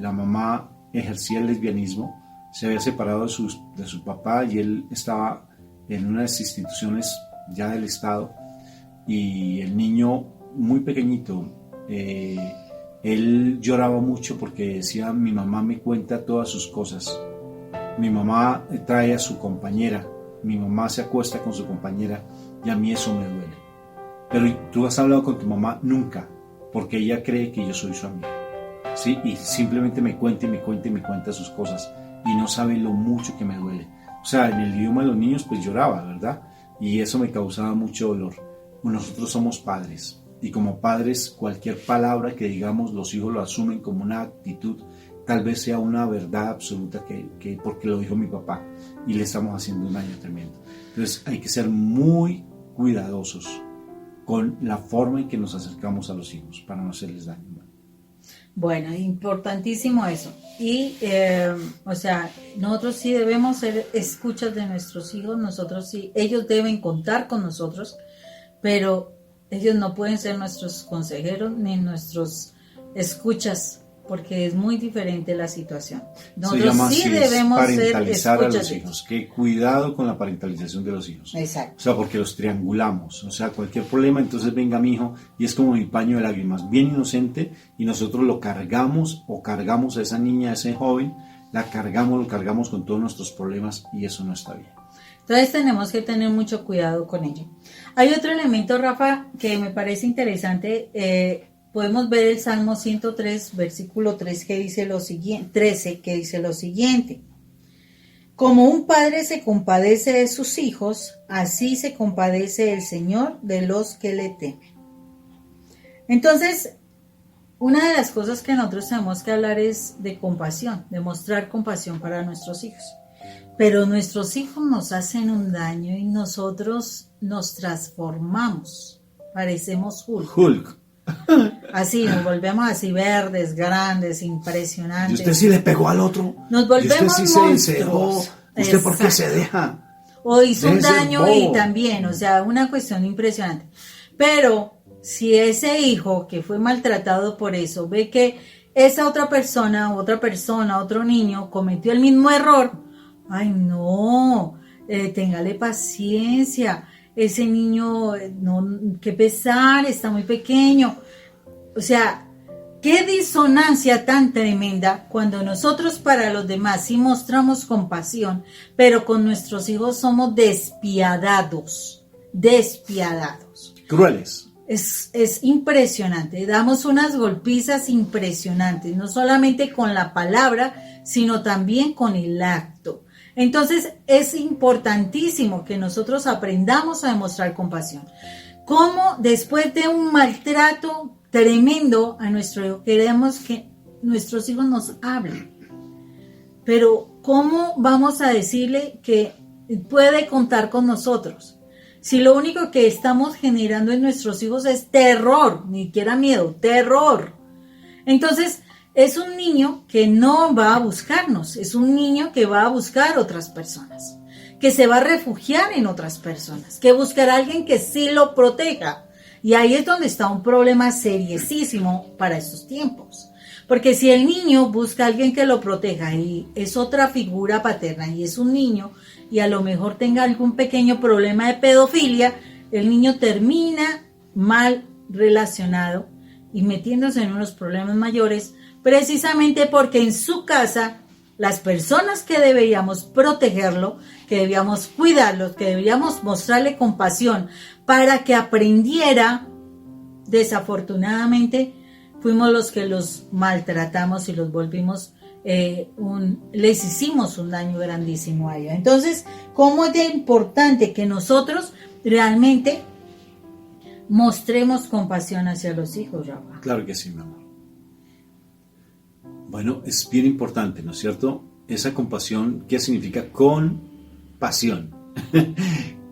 la mamá ejercía el lesbianismo, se había separado de su papá y él estaba en unas instituciones ya del Estado, y el niño muy pequeñito, él lloraba mucho porque decía: mi mamá me cuenta todas sus cosas, mi mamá trae a su compañera, mi mamá se acuesta con su compañera y a mí eso me duele. Pero tú has hablado con tu mamá, nunca, porque ella cree que yo soy su amigo, ¿sí? Y simplemente me cuenta y me cuenta y me cuenta sus cosas y no sabe lo mucho que me duele. O sea, en el idioma de los niños pues lloraba, ¿verdad? Y eso me causaba mucho dolor. Nosotros somos padres y como padres cualquier palabra que digamos los hijos lo asumen como una actitud, tal vez sea una verdad absoluta que porque lo dijo mi papá y le estamos haciendo un daño tremendo. Entonces hay que ser muy cuidadosos con la forma en que nos acercamos a los hijos para no hacerles daño. Bueno, importantísimo eso. Y, o sea, nosotros sí debemos ser escuchas de nuestros hijos, nosotros sí, ellos deben contar con nosotros, pero ellos no pueden ser nuestros consejeros ni nuestros escuchas, porque es muy diferente la situación. Nosotros sí debemos ser parentalizar a los hijos. Que cuidado con la parentalización de los hijos. Exacto. O sea, porque los triangulamos. O sea, cualquier problema, entonces venga mi hijo y es como mi paño de lágrimas, bien inocente, y nosotros lo cargamos o cargamos a esa niña, a ese joven, lo cargamos con todos nuestros problemas y eso no está bien. Entonces tenemos que tener mucho cuidado con ello. Hay otro elemento, Rafa, que me parece interesante. Podemos ver el Salmo 103, versículo 3, que dice lo siguiente, 13, que dice lo siguiente: como un padre se compadece de sus hijos, así se compadece el Señor de los que le temen. Entonces, una de las cosas que nosotros tenemos que hablar es de compasión, de mostrar compasión para nuestros hijos. Pero nuestros hijos nos hacen un daño y nosotros nos transformamos, parecemos Hulk. Así, nos volvemos así verdes, grandes, impresionantes. ¿Y usted sí le pegó al otro? Nos volvemos ¿Y usted sí monstruos. se dejó? ¿Usted por qué se deja? O hizo un Déjese daño y también, o sea, una cuestión impresionante. Pero si ese hijo que fue maltratado por eso ve que esa otra persona, otro niño cometió el mismo error, ay no, téngale paciencia. Ese niño, no, qué pesar, está muy pequeño. O sea, qué disonancia tan tremenda cuando nosotros para los demás sí mostramos compasión, pero con nuestros hijos somos despiadados. Crueles. Es impresionante, damos unas golpizas impresionantes, no solamente con la palabra, sino también con el acto. Entonces es importantísimo que nosotros aprendamos a demostrar compasión. Cómo después de un maltrato tremendo a nuestro hijo, queremos que nuestros hijos nos hablen. Pero ¿cómo vamos a decirle que puede contar con nosotros? Si lo único que estamos generando en nuestros hijos es terror, ni siquiera miedo, terror. Entonces, es un niño que no va a buscarnos, es un niño que va a buscar otras personas, que se va a refugiar en otras personas, que buscará a alguien que sí lo proteja. Y ahí es donde está un problema seriosísimo para estos tiempos. Porque si el niño busca a alguien que lo proteja y es otra figura paterna y es un niño y a lo mejor tenga algún pequeño problema de pedofilia, el niño termina mal relacionado y metiéndose en unos problemas mayores, precisamente porque en su casa las personas que deberíamos protegerlo, que debíamos cuidarlo, que deberíamos mostrarle compasión para que aprendiera, desafortunadamente fuimos los que los maltratamos y los volvimos, les hicimos un daño grandísimo a ellos. Entonces, ¿cómo es de importante que nosotros realmente mostremos compasión hacia los hijos, Rafa? Claro que sí, mi amor. Bueno, es bien importante, ¿no es cierto? Esa compasión, ¿qué significa? Con pasión.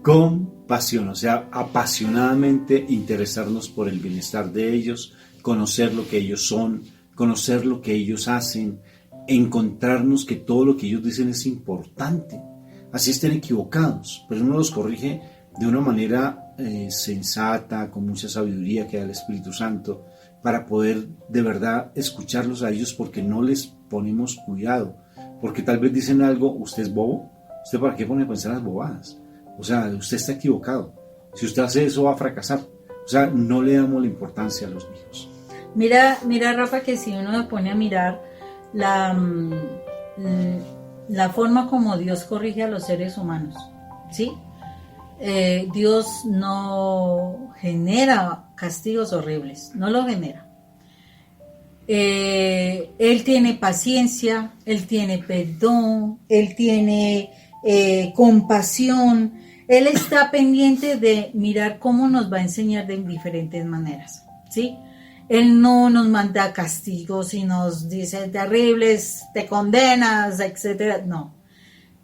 Con pasión, o sea, apasionadamente interesarnos por el bienestar de ellos, conocer lo que ellos son, conocer lo que ellos hacen, encontrarnos que todo lo que ellos dicen es importante. Así estén equivocados, pero uno los corrige de una manera sensata, con mucha sabiduría que da el Espíritu Santo, para poder de verdad escucharlos a ellos, porque no les ponemos cuidado, porque tal vez dicen algo, usted es bobo, usted para qué pone a pensar las bobadas, o sea, usted está equivocado, si usted hace eso va a fracasar, o sea, no le damos la importancia a los niños. Mira, Rafa, que si uno se pone a mirar la forma como Dios corrige a los seres humanos, ¿sí? Dios no genera castigos horribles, no lo genera. Él tiene paciencia, Él tiene perdón, Él tiene compasión. Él está pendiente de mirar cómo nos va a enseñar de diferentes maneras, ¿sí? Él no nos manda castigos y nos dice terribles, te condenas, etcétera. No.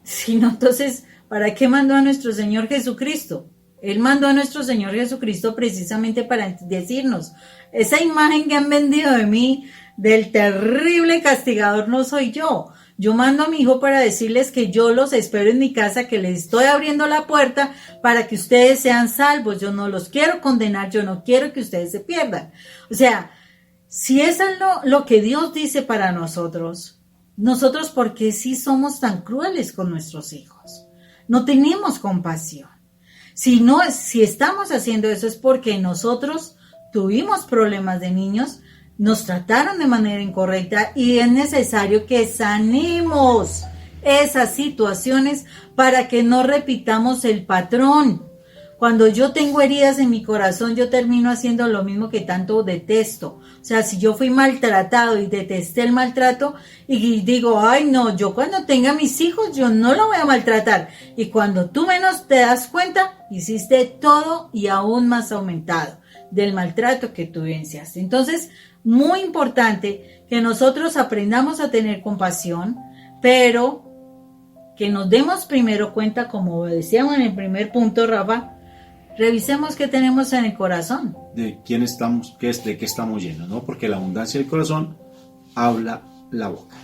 Sino entonces, ¿para qué mandó a nuestro Señor Jesucristo? Él mandó a nuestro Señor Jesucristo precisamente para decirnos, esa imagen que han vendido de mí, del terrible castigador, no soy yo. Yo mando a mi hijo para decirles que yo los espero en mi casa, que les estoy abriendo la puerta para que ustedes sean salvos. Yo no los quiero condenar, yo no quiero que ustedes se pierdan. O sea, si eso es lo que Dios dice para nosotros, ¿por qué sí somos tan crueles con nuestros hijos? No tenemos compasión. Si estamos haciendo eso es porque nosotros tuvimos problemas de niños, nos trataron de manera incorrecta y es necesario que sanemos esas situaciones para que no repitamos el patrón. Cuando yo tengo heridas en mi corazón, yo termino haciendo lo mismo que tanto detesto. O sea, si yo fui maltratado y detesté el maltrato y digo, ay no, yo cuando tenga mis hijos, yo no lo voy a maltratar. Y cuando tú menos te das cuenta, hiciste todo y aún más aumentado del maltrato que tú vivenciaste. Entonces, muy importante que nosotros aprendamos a tener compasión, pero que nos demos primero cuenta, como decíamos en el primer punto, Rafa, revisemos qué tenemos en el corazón. De quién estamos, de qué estamos llenos, ¿no? Porque la abundancia del corazón habla la boca.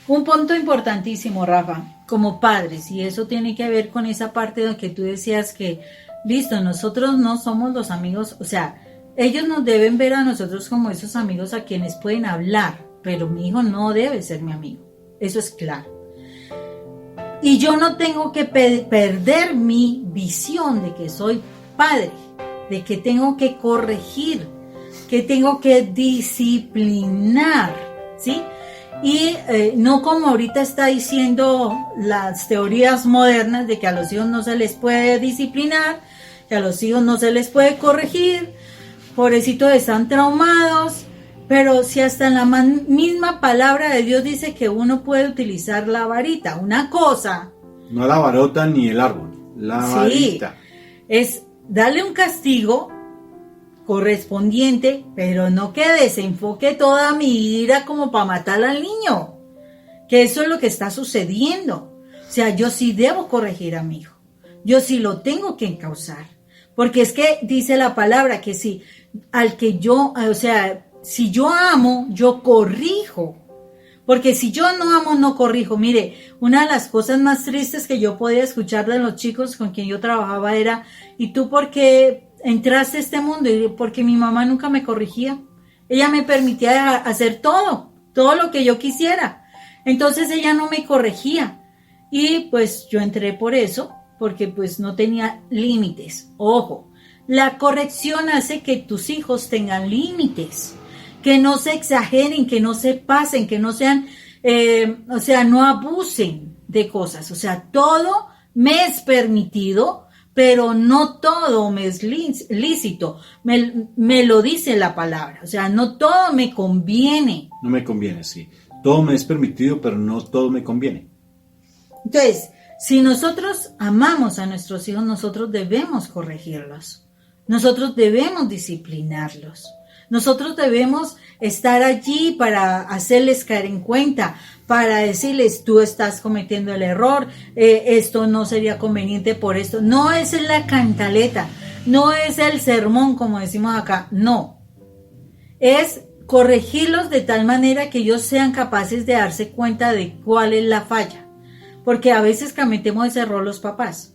Un punto importantísimo, Rafa, como padres, y eso tiene que ver con esa parte de que tú decías que, listo, nosotros no somos los amigos, o sea, ellos nos deben ver a nosotros como esos amigos a quienes pueden hablar, pero mi hijo no debe ser mi amigo, eso es claro. Y yo no tengo que perder mi visión de que soy padre, de que tengo que corregir, que tengo que disciplinar, ¿sí? Y no como ahorita está diciendo las teorías modernas de que a los hijos no se les puede disciplinar, que a los hijos no se les puede corregir, pobrecitos están traumados, pero si hasta en la misma palabra de Dios dice que uno puede utilizar la varita, una cosa No la varota ni el árbol, la varita. Es darle un castigo correspondiente, pero no que desenfoque toda mi ira como para matar al niño. Que eso es lo que está sucediendo. O sea, yo sí debo corregir a mi hijo. Yo sí lo tengo que encauzar. Porque es que dice la palabra que si al que yo, o sea, si yo amo, yo corrijo. Porque si yo no amo, no corrijo. Mire, una de las cosas más tristes que yo podía escuchar de los chicos con quien yo trabajaba era, ¿y tú por qué entraste a este mundo? Y porque mi mamá nunca me corrigía. Ella me permitía hacer todo lo que yo quisiera. Entonces ella no me corregía. Y pues yo entré por eso, porque pues no tenía límites. Ojo, la corrección hace que tus hijos tengan límites, que no se exageren, que no se pasen, que no sean, o sea, no abusen de cosas. O sea, todo me es permitido, pero no todo me es lícito. Me lo dice la palabra. O sea, no todo me conviene. No me conviene, sí. Todo me es permitido, pero no todo me conviene. Entonces, si nosotros amamos a nuestros hijos, nosotros debemos corregirlos. Nosotros debemos disciplinarlos. Nosotros debemos estar allí para hacerles caer en cuenta, para decirles, tú estás cometiendo el error, esto no sería conveniente por esto. No es la cantaleta, no es el sermón, como decimos acá, no. Es corregirlos de tal manera que ellos sean capaces de darse cuenta de cuál es la falla. Porque a veces cometemos ese error los papás.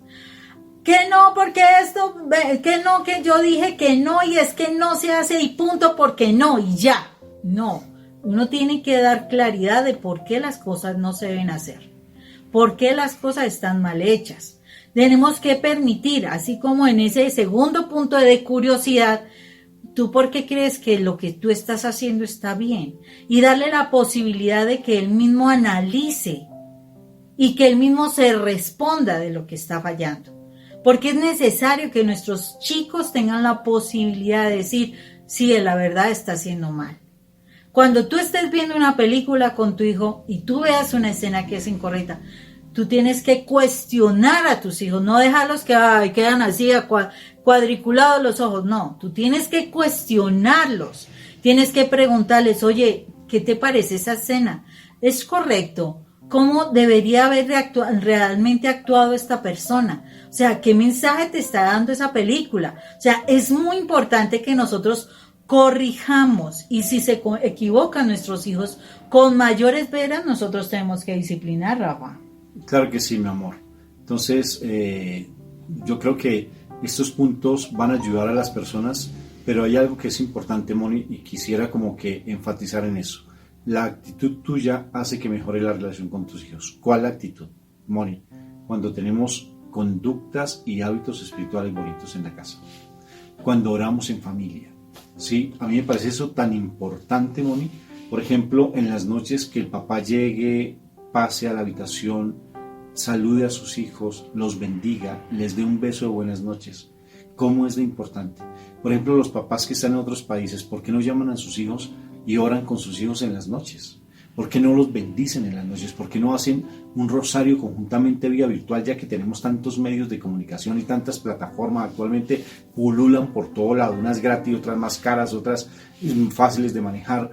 Que no, porque esto, que no, que yo dije que no y es que no se hace y punto porque no y ya. No, uno tiene que dar claridad de por qué las cosas no se deben hacer. Por qué las cosas están mal hechas. Tenemos que permitir, así como en ese segundo punto de curiosidad, ¿tú por qué crees que lo que tú estás haciendo está bien? Y darle la posibilidad de que él mismo analice y que él mismo se responda de lo que está fallando. Porque es necesario que nuestros chicos tengan la posibilidad de decir, sí, la verdad está haciendo mal. Cuando tú estés viendo una película con tu hijo y tú veas una escena que es incorrecta, tú tienes que cuestionar a tus hijos, no dejarlos que quedan así cuadriculados los ojos, no, tú tienes que cuestionarlos, tienes que preguntarles, oye, ¿qué te parece esa escena? ¿Es correcto? ¿Cómo debería haber realmente actuado esta persona? O sea, ¿qué mensaje te está dando esa película? O sea, es muy importante que nosotros corrijamos y si se equivocan nuestros hijos con mayores veras, nosotros tenemos que disciplinar, Rafa. Claro que sí, mi amor. Entonces, yo creo que estos puntos van a ayudar a las personas, pero hay algo que es importante, Moni, y quisiera como que enfatizar en eso. La actitud tuya hace que mejore la relación con tus hijos. ¿Cuál actitud, Moni? Cuando tenemos conductas y hábitos espirituales bonitos en la casa. Cuando oramos en familia. Sí, a mí me parece eso tan importante, Moni. Por ejemplo, en las noches que el papá llegue, pase a la habitación, salude a sus hijos, los bendiga, les dé un beso de buenas noches. ¿Cómo es de importante? Por ejemplo, los papás que están en otros países, ¿por qué no llaman a sus hijos y oran con sus hijos en las noches? ¿Por qué no los bendicen en las noches? ¿Por qué no hacen un rosario conjuntamente vía virtual, ya que tenemos tantos medios de comunicación y tantas plataformas actualmente pululan por todo lado, unas gratis, otras más caras, otras fáciles de manejar,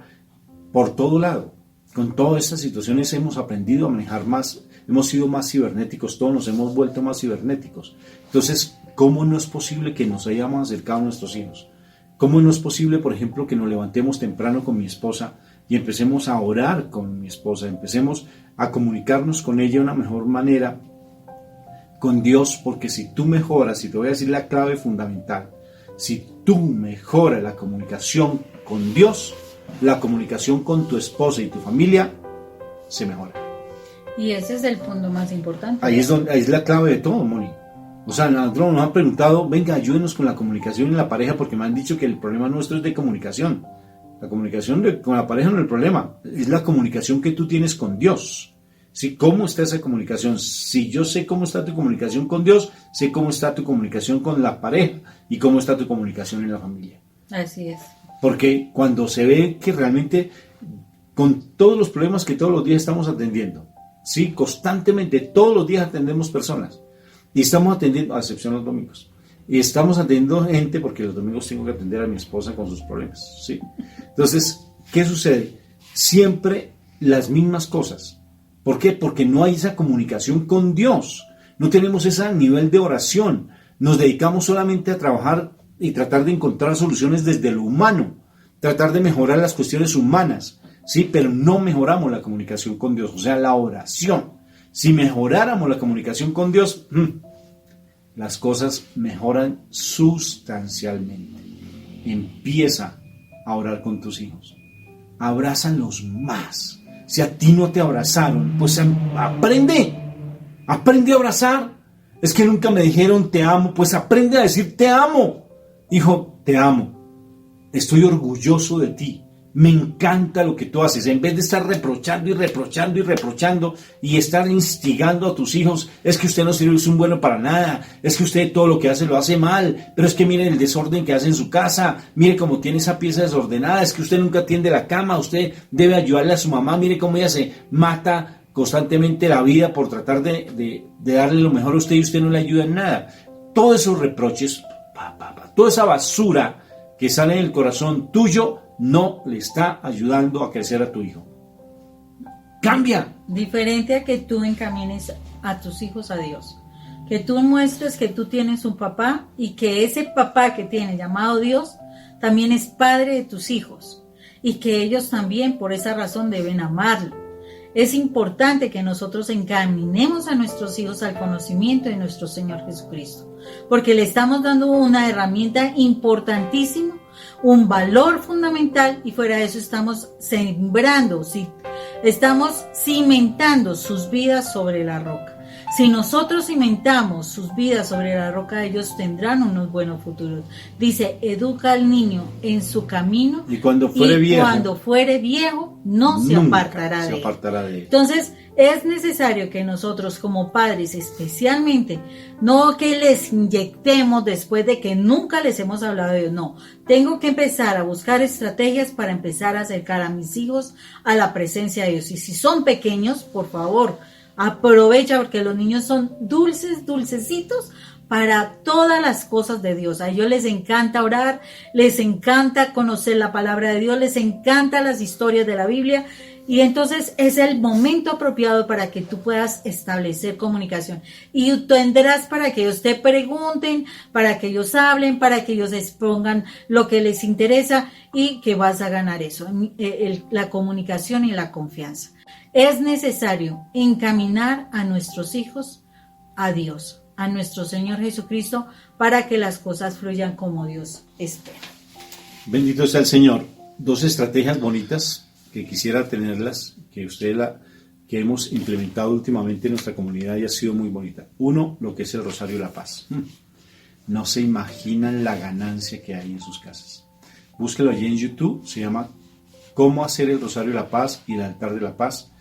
por todo lado? Con todas estas situaciones hemos aprendido a manejar más, hemos sido más cibernéticos, todos nos hemos vuelto más cibernéticos. Entonces, ¿cómo no es posible que nos hayamos acercado a nuestros hijos? ¿Cómo no es posible, por ejemplo, que nos levantemos temprano con mi esposa y empecemos a orar con mi esposa, empecemos a comunicarnos con ella de una mejor manera, con Dios? Porque si tú mejoras, y te voy a decir la clave fundamental, si tú mejoras la comunicación con Dios, la comunicación con tu esposa y tu familia se mejora. Y ese es el punto más importante. Ahí es la clave de todo, Moni. O sea, nosotros nos han preguntado, venga, ayúdenos con la comunicación en la pareja, porque me han dicho que el problema nuestro es de comunicación. La comunicación con la pareja no es el problema, es la comunicación que tú tienes con Dios. ¿Sí? ¿Cómo está esa comunicación? Si yo sé cómo está tu comunicación con Dios, sé cómo está tu comunicación con la pareja y cómo está tu comunicación en la familia. Así es. Porque cuando se ve que realmente, con todos los problemas que todos los días estamos atendiendo, ¿sí? Constantemente, todos los días atendemos personas. Y estamos atendiendo, a excepción los domingos, y estamos atendiendo gente porque los domingos tengo que atender a mi esposa con sus problemas, ¿sí? Entonces, ¿qué sucede? Siempre las mismas cosas. ¿Por qué? Porque no hay esa comunicación con Dios. No tenemos ese nivel de oración. Nos dedicamos solamente a trabajar y tratar de encontrar soluciones desde lo humano, tratar de mejorar las cuestiones humanas, ¿sí? Pero no mejoramos la comunicación con Dios, o sea, la oración. Si mejoráramos la comunicación con Dios, las cosas mejoran sustancialmente. Empieza a orar con tus hijos. Abrázalos más. Si a ti no te abrazaron, pues aprende a abrazar. Es que nunca me dijeron te amo, pues aprende a decir te amo. Hijo, te amo. Estoy orgulloso de ti. Me encanta lo que tú haces. En vez de estar reprochando y reprochando y reprochando y estar instigando a tus hijos, es que usted no sirve, es un bueno para nada, es que usted todo lo que hace lo hace mal, pero es que mire el desorden que hace en su casa, mire cómo tiene esa pieza desordenada, es que usted nunca atiende la cama, usted debe ayudarle a su mamá, mire cómo ella se mata constantemente la vida por tratar de darle lo mejor a usted y usted no le ayuda en nada. Todos esos reproches, toda esa basura que sale del corazón tuyo, no le está ayudando a crecer a tu hijo. Cambia. Diferente a que tú encamines a tus hijos a Dios. Que tú muestres que tú tienes un papá y que ese papá que tienes llamado Dios también es padre de tus hijos. Y que ellos también por esa razón deben amarlo. Es importante que nosotros encaminemos a nuestros hijos al conocimiento de nuestro Señor Jesucristo. Porque le estamos dando una herramienta importantísima, un valor fundamental, y fuera de eso estamos sembrando, estamos cimentando sus vidas sobre la roca. Si nosotros cimentamos sus vidas sobre la roca, ellos tendrán unos buenos futuros. Dice, educa al niño en su camino y cuando fuere viejo no se apartará de él. Entonces, es necesario que nosotros como padres especialmente, no que les inyectemos después de que nunca les hemos hablado de Dios, no. Tengo que empezar a buscar estrategias para empezar a acercar a mis hijos a la presencia de Dios. Y si son pequeños, por favor, aprovecha, porque los niños son dulcecitos para todas las cosas de Dios. A ellos les encanta orar, les encanta conocer la palabra de Dios, les encantan las historias de la Biblia. Y entonces es el momento apropiado para que tú puedas establecer comunicación. Y tendrás para que ellos te pregunten, para que ellos hablen, para que ellos expongan lo que les interesa y que vas a ganar eso, la comunicación y la confianza. Es necesario encaminar a nuestros hijos a Dios, a nuestro Señor Jesucristo, para que las cosas fluyan como Dios espera. Bendito sea el Señor. Dos estrategias bonitas que quisiera tenerlas, que hemos implementado últimamente en nuestra comunidad y ha sido muy bonita. Uno, lo que es el Rosario de la Paz. No se imaginan la ganancia que hay en sus casas. Búsquelo allí en YouTube, se llama Cómo hacer el Rosario de la Paz y el Altar de la Paz.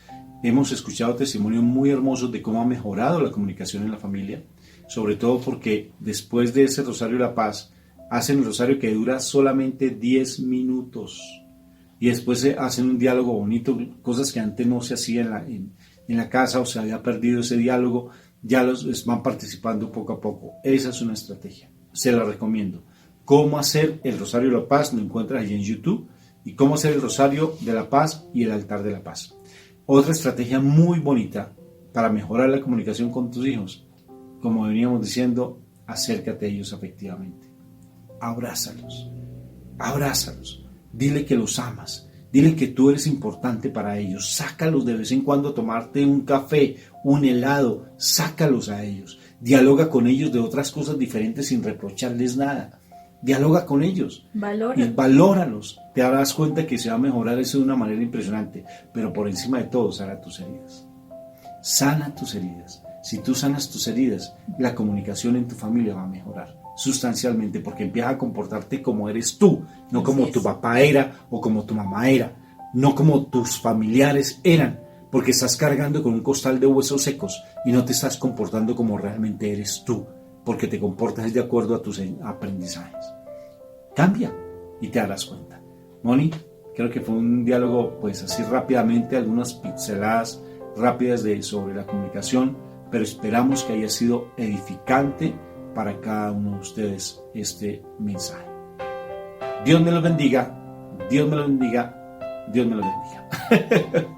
Hemos escuchado testimonios muy hermosos de cómo ha mejorado la comunicación en la familia, sobre todo porque después de ese Rosario de la Paz, hacen el rosario que dura solamente 10 minutos. Y después hacen un diálogo bonito, cosas que antes no se hacían en la casa o se había perdido ese diálogo, ya los van participando poco a poco. Esa es una estrategia, se la recomiendo. Cómo hacer el Rosario de la Paz, lo encuentras allí en YouTube, y cómo hacer el Rosario de la Paz y el Altar de la Paz. Otra estrategia muy bonita para mejorar la comunicación con tus hijos, como veníamos diciendo, acércate a ellos afectivamente. Abrázalos. Dile que los amas, dile que tú eres importante para ellos, sácalos de vez en cuando a tomarte un café, un helado, sácalos a ellos, dialoga con ellos de otras cosas diferentes sin reprocharles nada, dialoga con ellos, valóralos, te darás cuenta que se va a mejorar eso de una manera impresionante, pero por encima de todo sana tus heridas, si tú sanas tus heridas, la comunicación en tu familia va a mejorar sustancialmente, porque empiezas a comportarte como eres tú, no como tu papá era o como tu mamá era, no como tus familiares eran, porque estás cargando con un costal de huesos secos y no te estás comportando como realmente eres tú, porque te comportas de acuerdo a tus aprendizajes. Cambia y te darás cuenta. Moni, creo que fue un diálogo pues así rápidamente, algunas pinceladas rápidas sobre la comunicación, pero esperamos que haya sido edificante para cada uno de ustedes este mensaje. Dios me los bendiga, Dios me los bendiga, Dios me los bendiga.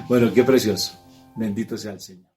Bueno, qué precioso. Bendito sea el Señor.